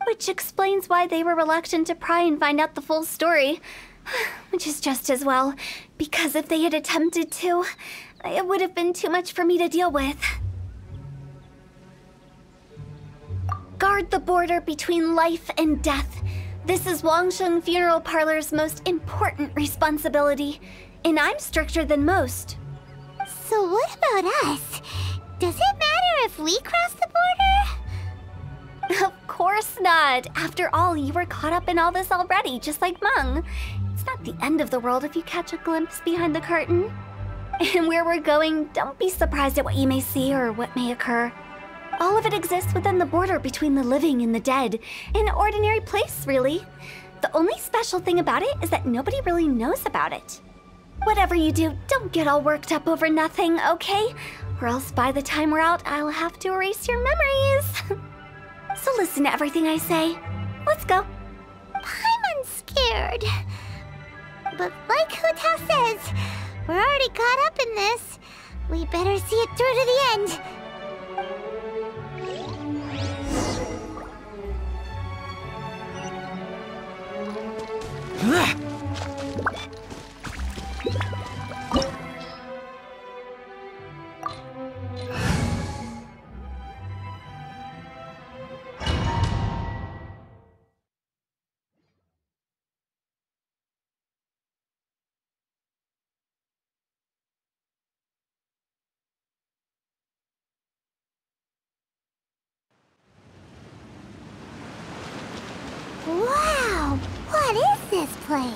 [SPEAKER 3] Which explains why they were reluctant to pry and find out the full story. Which is just as well, because if they had attempted to, it would have been too much for me to deal with. Guard the border between life and death. This is Wangsheng Funeral Parlor's most important responsibility, and I'm stricter than most.
[SPEAKER 1] So what about us? Does it matter if we cross the border?
[SPEAKER 3] Of course not. After all, you were caught up in all this already, just like Meng. It's not the end of the world if you catch a glimpse behind the curtain. And where we're going, don't be surprised at what you may see or what may occur. All of it exists within the border between the living and the dead. An ordinary place, really. The only special thing about it is that nobody really knows about it. Whatever you do, don't get all worked up over nothing, okay? Or else by the time we're out, I'll have to erase your memories. So listen to everything I say. Let's go.
[SPEAKER 1] Paimon's scared. But like Hu Tao says, we're already caught up in this. We better see it through to the end. Wow! What is this place?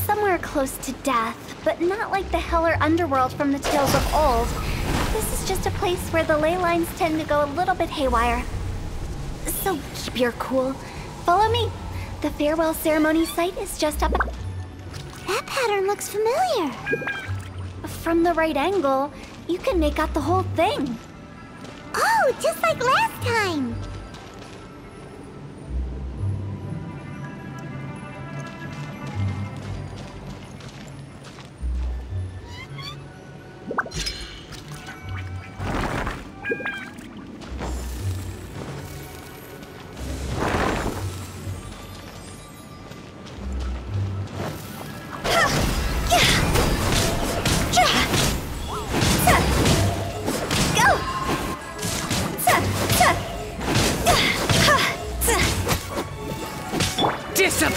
[SPEAKER 3] Somewhere close to death, but not like the hell or underworld from the tales of old. This is just a place where the ley lines tend to go a little bit haywire. So keep your cool. Follow me. The farewell ceremony site is just up.
[SPEAKER 1] That pattern looks familiar.
[SPEAKER 3] From the right angle, you can make out the whole thing.
[SPEAKER 1] Oh, just like last time.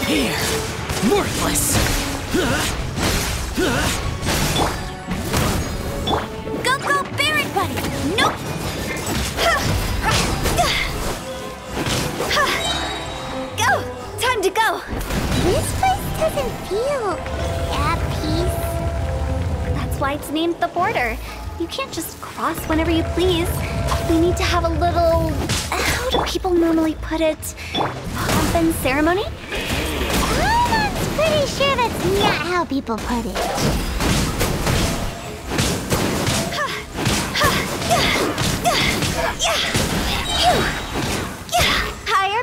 [SPEAKER 10] Here! Worthless!
[SPEAKER 3] Go, Barret Buddy! Nope! Go! Time to go!
[SPEAKER 1] This place doesn't feel at peace.
[SPEAKER 3] That's why it's named the border. You can't just cross whenever you please. We need to have a little... how do people normally put it? Pomp and ceremony?
[SPEAKER 1] I'm pretty sure that's not how people put it.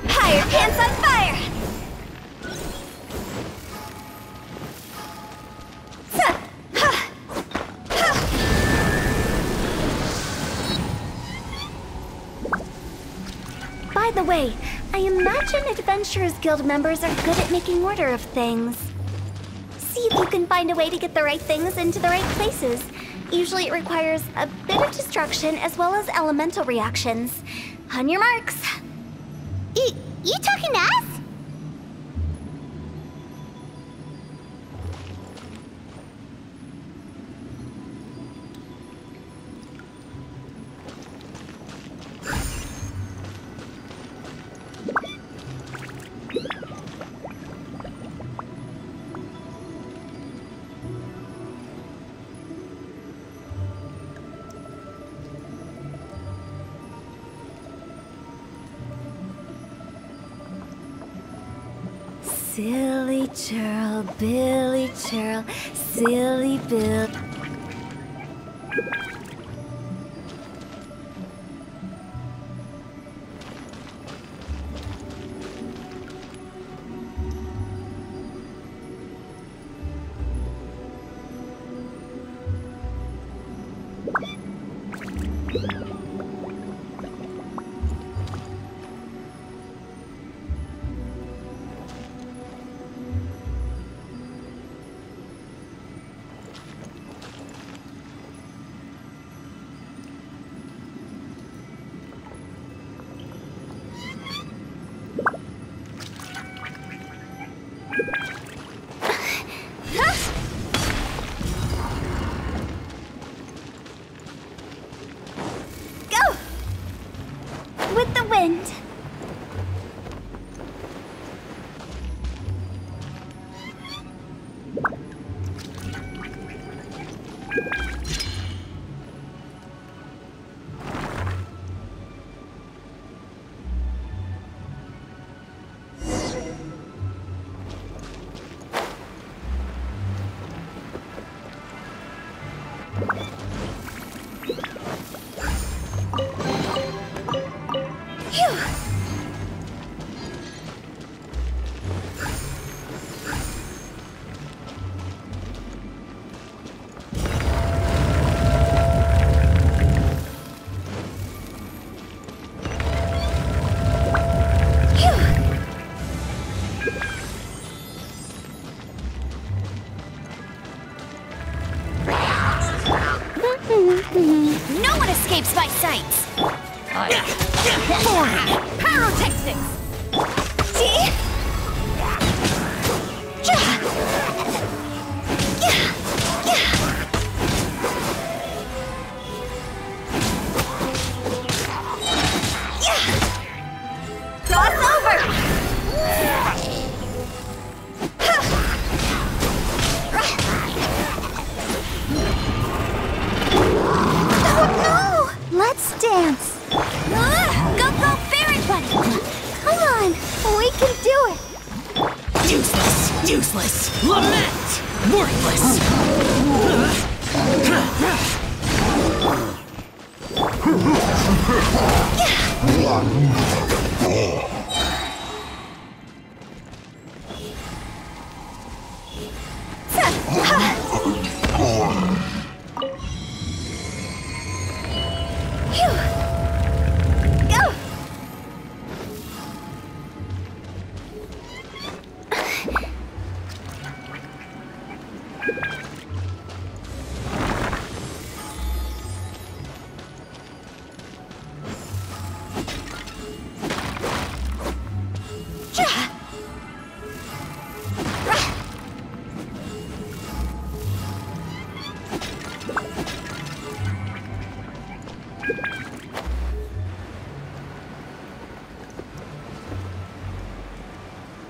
[SPEAKER 3] Higher, pants on fire! By the way, I imagine Adventurers Guild members are good at making order of things. See if you can find a way to get the right things into the right places. Usually it requires a bit of destruction as well as elemental reactions. On your marks.
[SPEAKER 1] You talking to us?
[SPEAKER 3] Silly churl, Billy churl, silly Bill. With the wind. No one escapes my sights! Pyrotechnics! See? Cross over! Let's dance! Go, Barret Buddy! Come on, we can do it!
[SPEAKER 10] Useless! Lament! Worthless!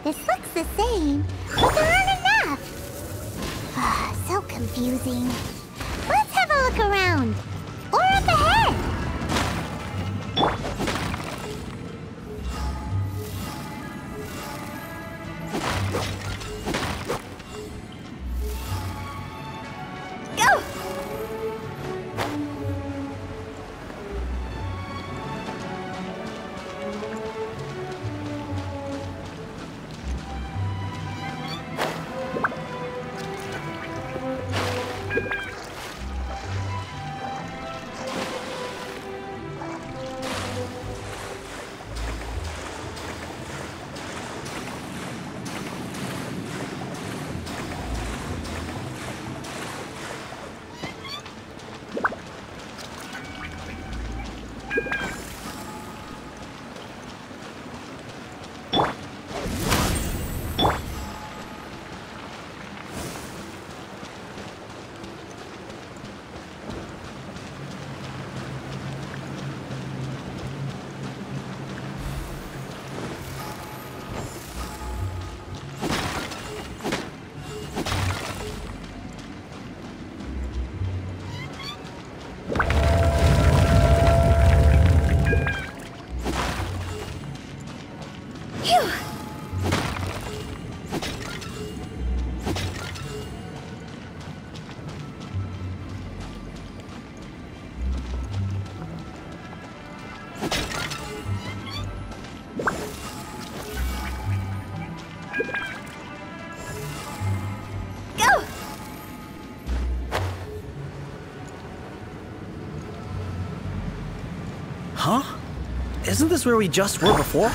[SPEAKER 1] This looks the same, but there aren't enough. So confusing. Let's have a look around. Or up ahead. Go!
[SPEAKER 2] Huh? Isn't this where we just were before?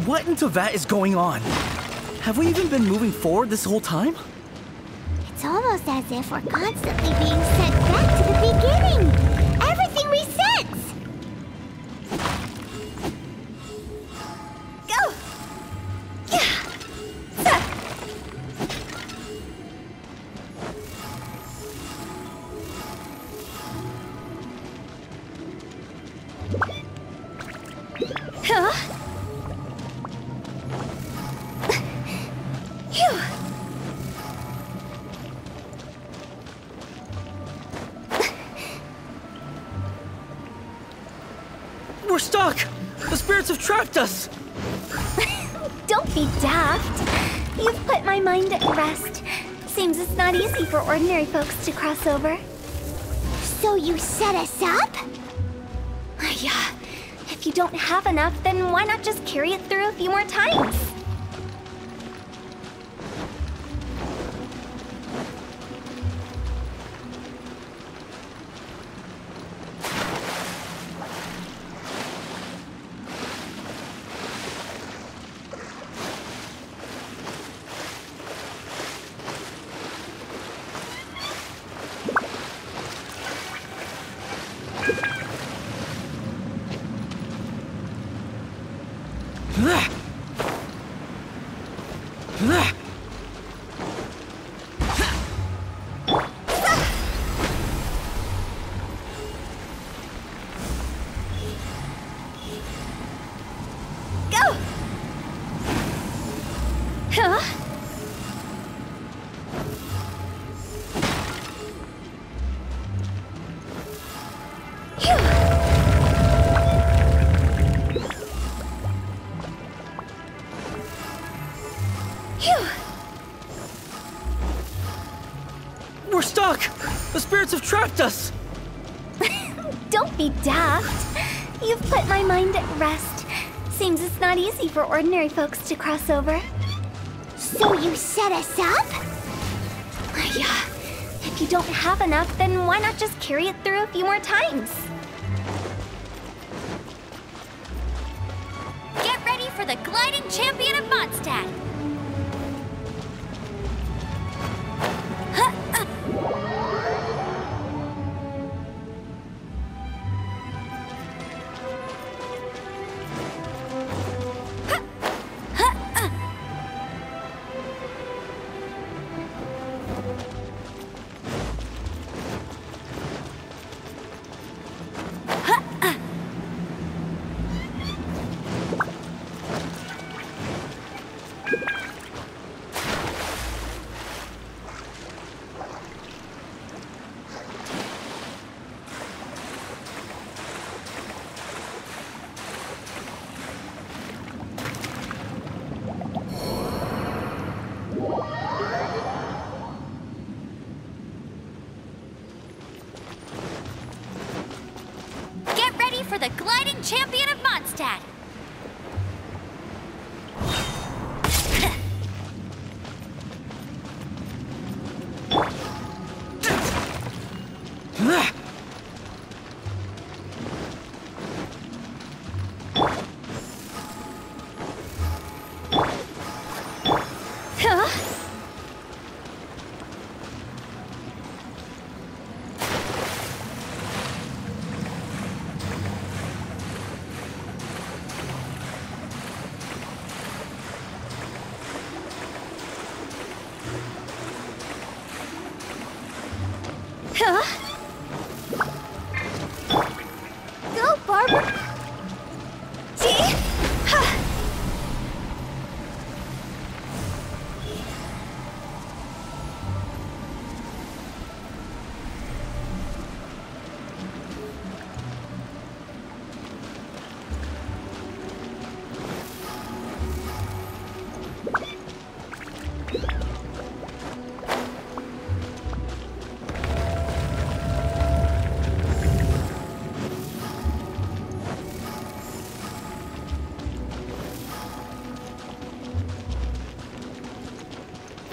[SPEAKER 2] What in Tevat is going on? Have we even been moving forward this whole time?
[SPEAKER 1] It's almost as if we're constantly being sent back to the beginning. Everything resets. Go! Huh?
[SPEAKER 2] We're stuck! The spirits have trapped us!
[SPEAKER 3] Don't be daft. You've put my mind at rest. Seems it's not easy for ordinary folks to cross over.
[SPEAKER 1] So you set us up?
[SPEAKER 3] Yeah. If you don't have enough, then why not just carry it through a few more times? Go! Huh?
[SPEAKER 2] We're stuck! The spirits have trapped us!
[SPEAKER 3] Don't be daft. You've put my mind at rest. Seems it's not easy for ordinary folks to cross over.
[SPEAKER 1] So you set us up?
[SPEAKER 3] Yeah. If you don't have enough, then why not just carry it through a few more times?
[SPEAKER 15] Get ready for the gliding champion of Mondstadt! For the gliding champion of Mondstadt!
[SPEAKER 1] Go, Barbara!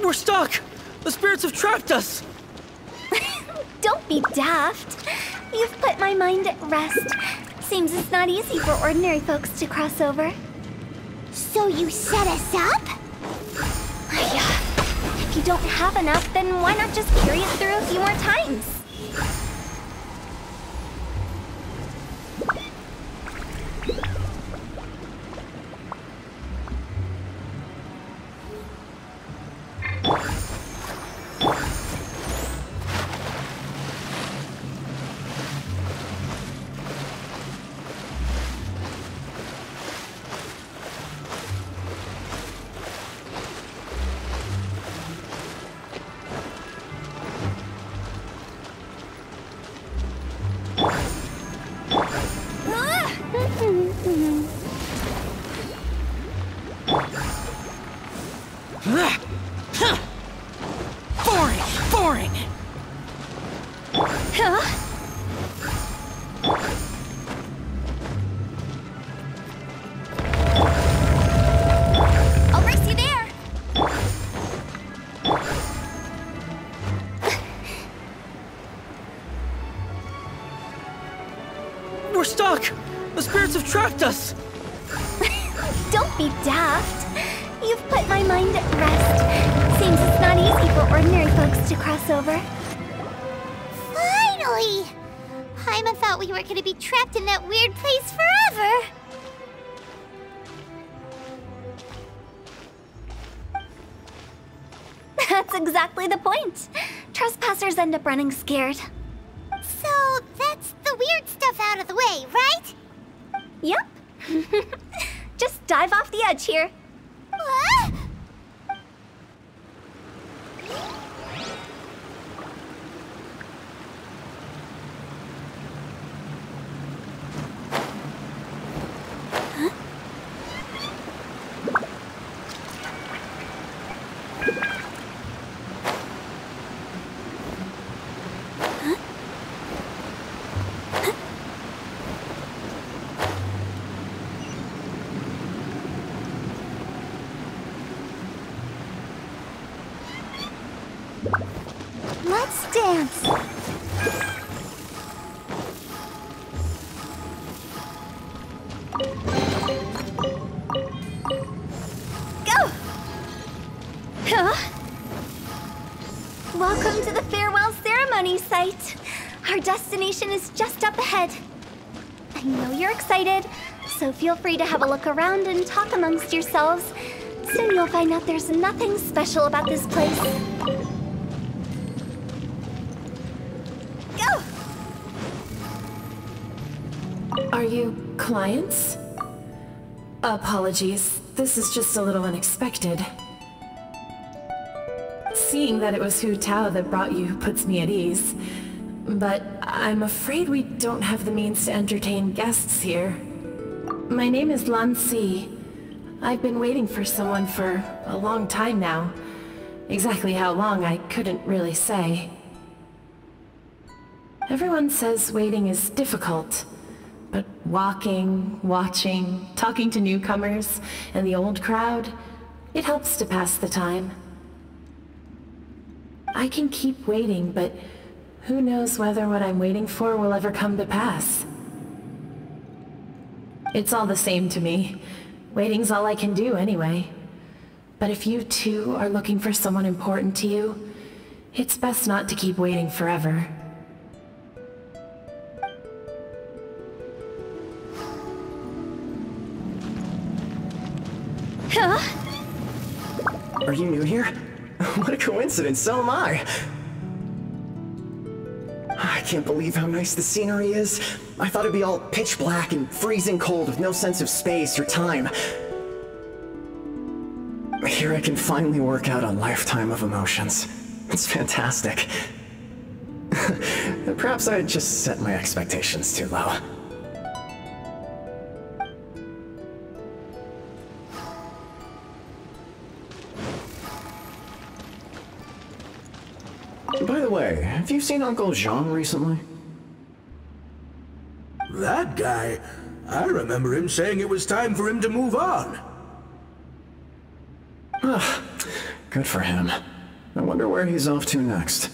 [SPEAKER 2] We're stuck! The spirits have trapped us!
[SPEAKER 3] Don't be daft. You've put my mind at rest. Seems it's not easy for ordinary folks to cross over.
[SPEAKER 1] So you set us up?
[SPEAKER 3] Yeah. If you don't have enough, then why not just carry it through a few more times?
[SPEAKER 10] Boring!
[SPEAKER 15] I'll race you there!
[SPEAKER 2] We're stuck! The spirits have trapped us!
[SPEAKER 3] Don't be daft. You've put my mind at rest. Seems it's not easy for ordinary folks to cross over.
[SPEAKER 1] Finally! Paimon thought we were gonna be trapped in that weird place forever!
[SPEAKER 3] That's exactly the point. Trespassers end up running scared.
[SPEAKER 1] So that's the weird stuff out of the way, right?
[SPEAKER 3] Yep. Just dive off the edge here.
[SPEAKER 1] What?
[SPEAKER 3] Let's dance. Go! Huh? Welcome to the farewell ceremony site. Our destination is just up ahead. I know you're excited, so feel free to have a look around and talk amongst yourselves. Soon you'll find out there's nothing special about this place. Go!
[SPEAKER 11] Are you clients? Apologies, this is just a little unexpected. Seeing that it was Hu Tao that brought you puts me at ease. But I'm afraid we don't have the means to entertain guests here. My name is Lan Si. I've been waiting for someone for a long time now. Exactly how long, I couldn't really say. Everyone says waiting is difficult, but walking, watching, talking to newcomers, and the old crowd, it helps to pass the time. I can keep waiting, but who knows whether what I'm waiting for will ever come to pass. It's all the same to me. Waiting's all I can do anyway. But if you too are looking for someone important to you, it's best not to keep waiting forever.
[SPEAKER 3] Huh?
[SPEAKER 16] Are you new here? What a coincidence, so am I! I can't believe how nice the scenery is. I thought it'd be all pitch black and freezing cold with no sense of space or time. Here I can finally work out a lifetime of emotions. It's fantastic. Perhaps I just set my expectations too low. By the way, have you seen Uncle Jean recently?
[SPEAKER 17] That guy? I remember him saying it was time for him to move on.
[SPEAKER 16] Good for him. I wonder where he's off to next.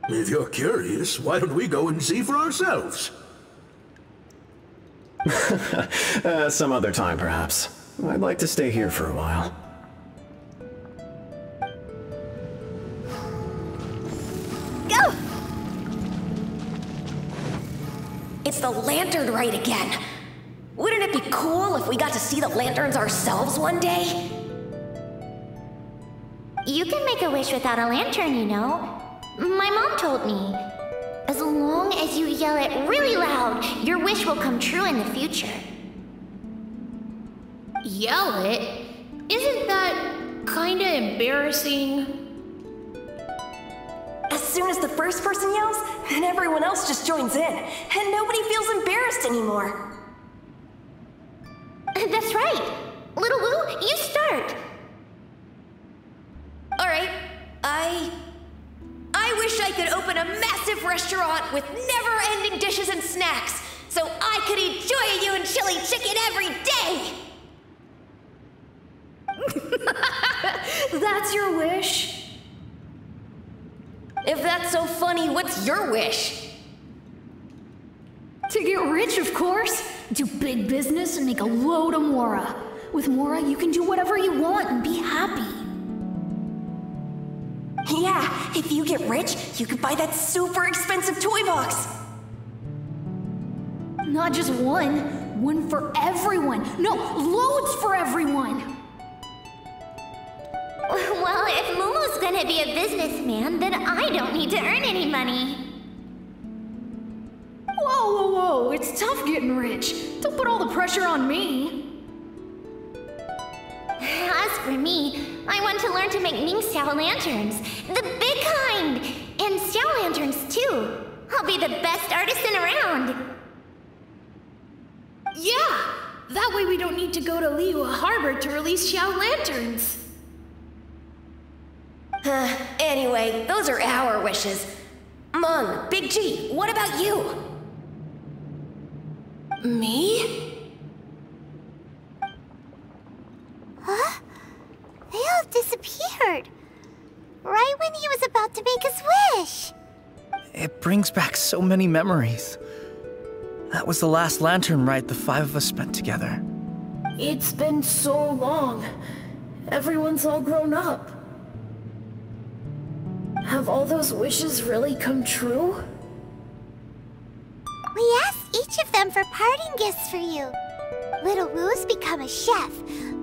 [SPEAKER 17] If you're curious, why don't we go and see for ourselves?
[SPEAKER 16] Some other time, perhaps. I'd like to stay here for a while.
[SPEAKER 15] Go! It's the lantern rite again. Wouldn't it be cool if we got to see the lanterns ourselves one day?
[SPEAKER 1] You can make a wish without a lantern, you know. My mom told me. As long as you yell it really loud, your wish will come true in the future.
[SPEAKER 18] Yell it? Isn't that kinda embarrassing?
[SPEAKER 15] As soon as the first person yells, then everyone else just joins in, and nobody feels embarrassed anymore.
[SPEAKER 1] That's right. Little Wu, you start.
[SPEAKER 15] Alright, I wish I could open a massive restaurant with never-ending dishes and snacks, so I could enjoy you and chili chicken every day!
[SPEAKER 18] That's your wish?
[SPEAKER 15] If that's so funny, what's your wish?
[SPEAKER 18] To get rich, of course. Do big business and make a load of Mora. With Mora, you can do whatever you want and be happy.
[SPEAKER 15] Yeah, if you get rich, you could buy that super expensive toy box.
[SPEAKER 18] Not just one. One for everyone. No, loads for everyone.
[SPEAKER 1] Well, gonna be a businessman, then I don't need to earn any money.
[SPEAKER 18] Whoa, whoa, whoa, it's tough getting rich. Don't put all the pressure on me.
[SPEAKER 1] As for me, I want to learn to make Ming Xiao lanterns. The big kind! And Xiao lanterns, too. I'll be the best artisan around.
[SPEAKER 18] Yeah! That way we don't need to go to Liyue Harbor to release Xiao lanterns.
[SPEAKER 15] Anyway, those are our wishes. Mung, Big G, what about you?
[SPEAKER 18] Me?
[SPEAKER 1] Huh? They all disappeared. Right when he was about to make his wish.
[SPEAKER 2] It brings back so many memories. That was the last lantern ride the 5 of us spent together.
[SPEAKER 11] It's been so long. Everyone's all grown up. Have all those wishes really come true?
[SPEAKER 1] We asked each of them for parting gifts for you. Little Wu's become a chef,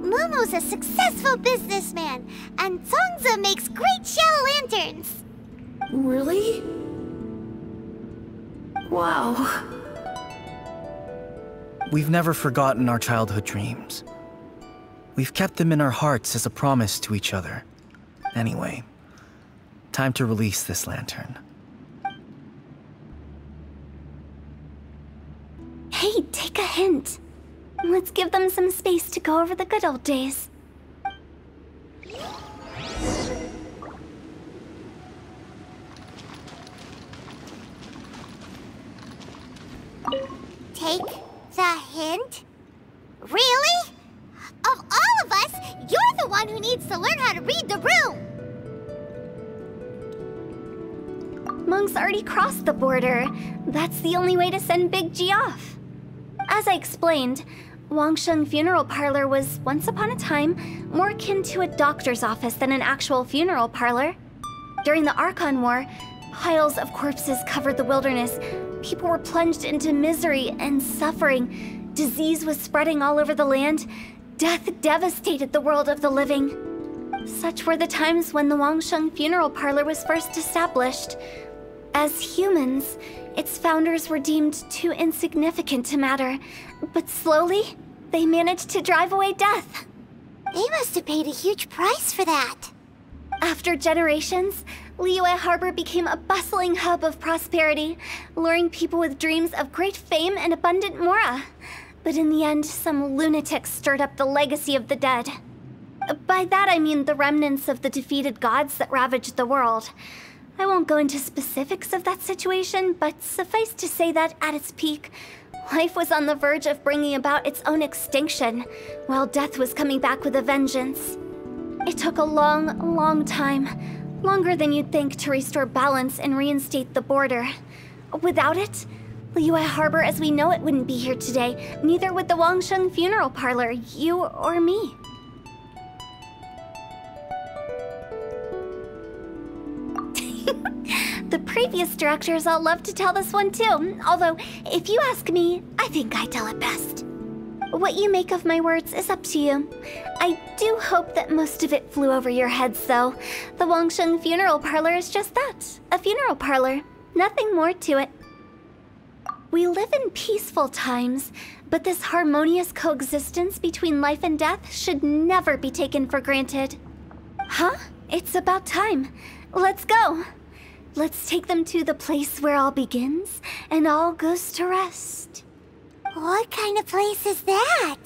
[SPEAKER 1] Mumu's a successful businessman, and Zongza makes great shell lanterns.
[SPEAKER 11] Really? Wow.
[SPEAKER 2] We've never forgotten our childhood dreams. We've kept them in our hearts as a promise to each other. Anyway, time to release this lantern.
[SPEAKER 3] Hey, take a hint. Let's give them some space to go over the good old days.
[SPEAKER 1] Take the hint? Really? Of all of us, you're the one who needs to learn how to read the room!
[SPEAKER 3] Monk's already crossed the border. That's the only way to send Big G off. As I explained, Wangsheng Funeral Parlor was, once upon a time, more akin to a doctor's office than an actual funeral parlor. During the Archon War, piles of corpses covered the wilderness. People were plunged into misery and suffering. Disease was spreading all over the land. Death devastated the world of the living. Such were the times when the Wangsheng Funeral Parlor was first established. As humans, its founders were deemed too insignificant to matter, but slowly, they managed to drive away death.
[SPEAKER 1] They must have paid a huge price for that.
[SPEAKER 3] After generations, Liyue Harbor became a bustling hub of prosperity, luring people with dreams of great fame and abundant mora. But in the end, some lunatics stirred up the legacy of the dead. By that I mean the remnants of the defeated gods that ravaged the world. I won't go into specifics of that situation, but suffice to say that at its peak, life was on the verge of bringing about its own extinction, while death was coming back with a vengeance. It took a long, long time, longer than you'd think, to restore balance and reinstate the border. Without it, Liyue Harbor as we know it wouldn't be here today, neither would the Wangsheng Funeral Parlor, you or me. The previous directors all love to tell this one too, although, if you ask me, I think I tell it best. What you make of my words is up to you. I do hope that most of it flew over your heads, though. The Wangsheng Funeral Parlor is just that, a funeral parlor. Nothing more to it. We live in peaceful times, but this harmonious coexistence between life and death should never be taken for granted. Huh? It's about time. Let's go. Let's take them to the place where all begins and all goes to rest.
[SPEAKER 1] What kind of place is that?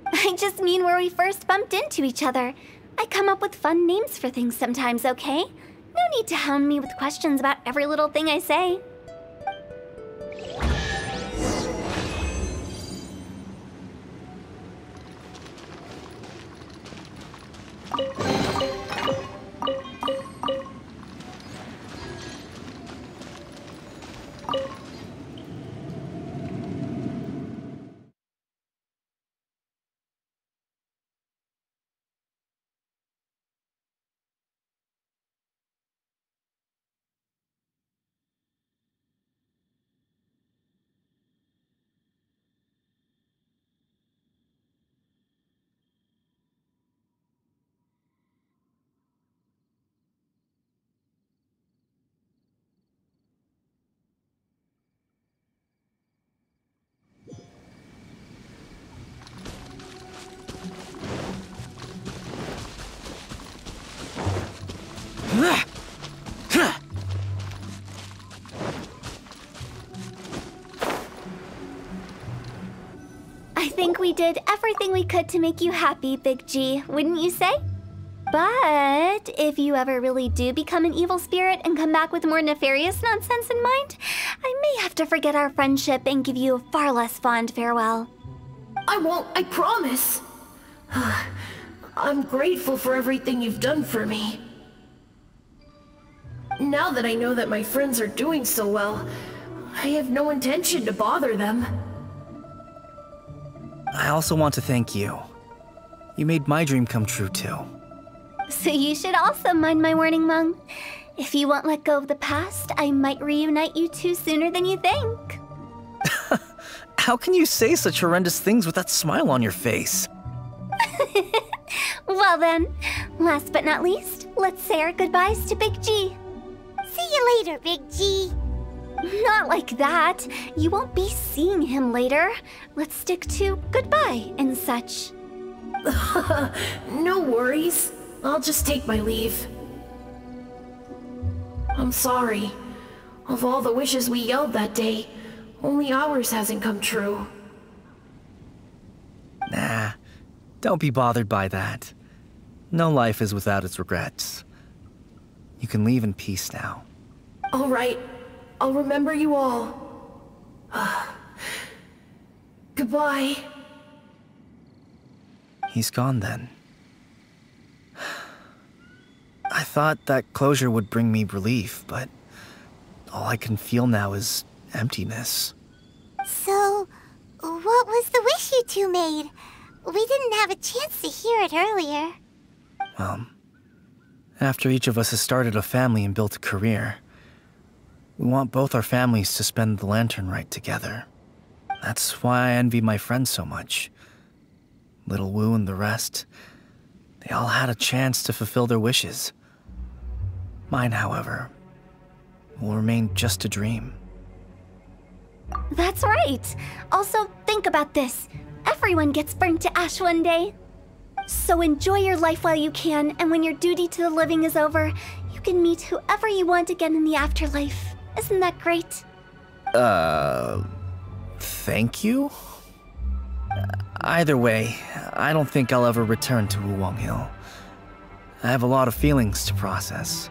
[SPEAKER 3] I just mean where we first bumped into each other. I come up with fun names for things sometimes, okay? No need to hound me with questions about every little thing I say. I think we did everything we could to make you happy, Big G, wouldn't you say? But if you ever really do become an evil spirit and come back with more nefarious nonsense in mind, I may have to forget our friendship and give you a far less fond farewell.
[SPEAKER 11] I won't, I promise. I'm grateful for everything you've done for me. Now that I know that my friends are doing so well, I have no intention to bother them.
[SPEAKER 2] I also want to thank you. You made my dream come true too.
[SPEAKER 3] So you should also mind my warning, Mung. If you won't let go of the past, I might reunite you two sooner than you think.
[SPEAKER 2] How can you say such horrendous things with that smile on your face?
[SPEAKER 3] Well then, last but not least, let's say our goodbyes to Big G.
[SPEAKER 1] See you later, Big G.
[SPEAKER 3] Not like that. You won't be seeing him later. Let's stick to goodbye and such.
[SPEAKER 11] No worries. I'll just take my leave. I'm sorry. Of all the wishes we yelled that day, only ours hasn't come true.
[SPEAKER 2] Nah, don't be bothered by that. No life is without its regrets. You can leave in peace now.
[SPEAKER 11] All right. I'll remember you all. Goodbye.
[SPEAKER 2] He's gone then. I thought that closure would bring me relief, but all I can feel now is emptiness.
[SPEAKER 1] So, what was the wish you two made? We didn't have a chance to hear it earlier.
[SPEAKER 2] Well, after each of us has started a family and built a career, we want both our families to spend the Lantern Rite together. That's why I envy my friends so much. Little Wu and the rest, they all had a chance to fulfill their wishes. Mine, however, will remain just a dream.
[SPEAKER 3] That's right. Also, think about this. Everyone gets burnt to ash one day. So enjoy your life while you can, and when your duty to the living is over, you can meet whoever you want again in the afterlife. Isn't that great?
[SPEAKER 2] Thank you? Either way, I don't think I'll ever return to Wuwang Hill. I have a lot of feelings to process.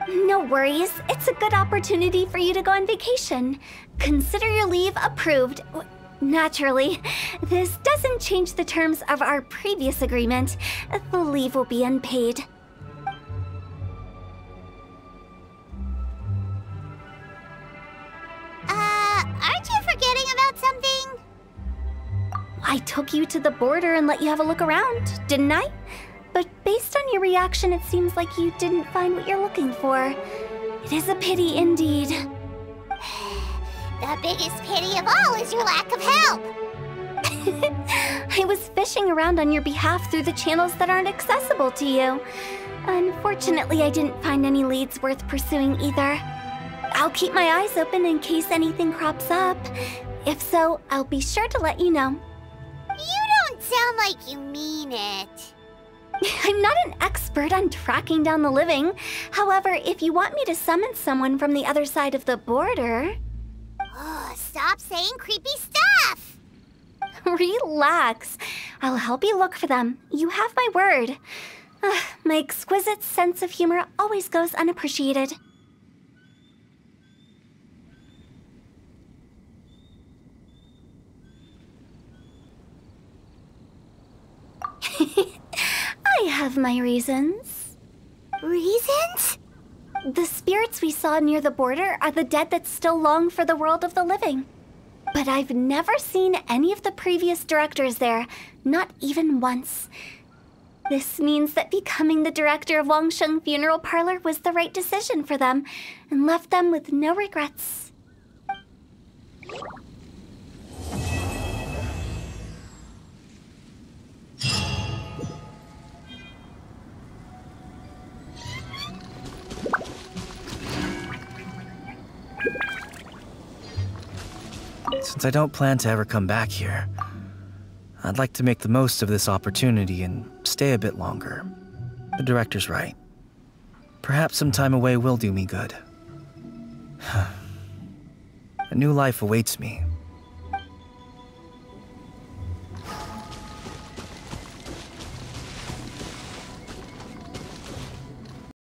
[SPEAKER 3] No worries. It's a good opportunity for you to go on vacation. Consider your leave approved. Naturally, this doesn't change the terms of our previous agreement. The leave will be unpaid.
[SPEAKER 1] Aren't you forgetting about something?
[SPEAKER 3] I took you to the border and let you have a look around, didn't I? But based on your reaction, it seems like you didn't find what you're looking for. It is a pity indeed.
[SPEAKER 1] The biggest pity of all is your lack of help.
[SPEAKER 3] I was fishing around on your behalf through the channels that aren't accessible to you. Unfortunately, I didn't find any leads worth pursuing either. I'll keep my eyes open in case anything crops up. If so, I'll be sure to let you know.
[SPEAKER 1] You don't sound like you mean it.
[SPEAKER 3] I'm not an expert on tracking down the living. However, if you want me to summon someone from the other side of the border...
[SPEAKER 1] Oh, stop saying creepy stuff!
[SPEAKER 3] Relax. I'll help you look for them. You have my word. My exquisite sense of humor always goes unappreciated. I have my reasons.
[SPEAKER 1] Reasons?
[SPEAKER 3] The spirits we saw near the border are the dead that still long for the world of the living. But I've never seen any of the previous directors there, not even once. This means that becoming the director of Wangsheng Funeral Parlor was the right decision for them, and left them with no regrets.
[SPEAKER 2] Since I don't plan to ever come back here, I'd like to make the most of this opportunity and stay a bit longer. The director's right. Perhaps some time away will do me good. A new life awaits me,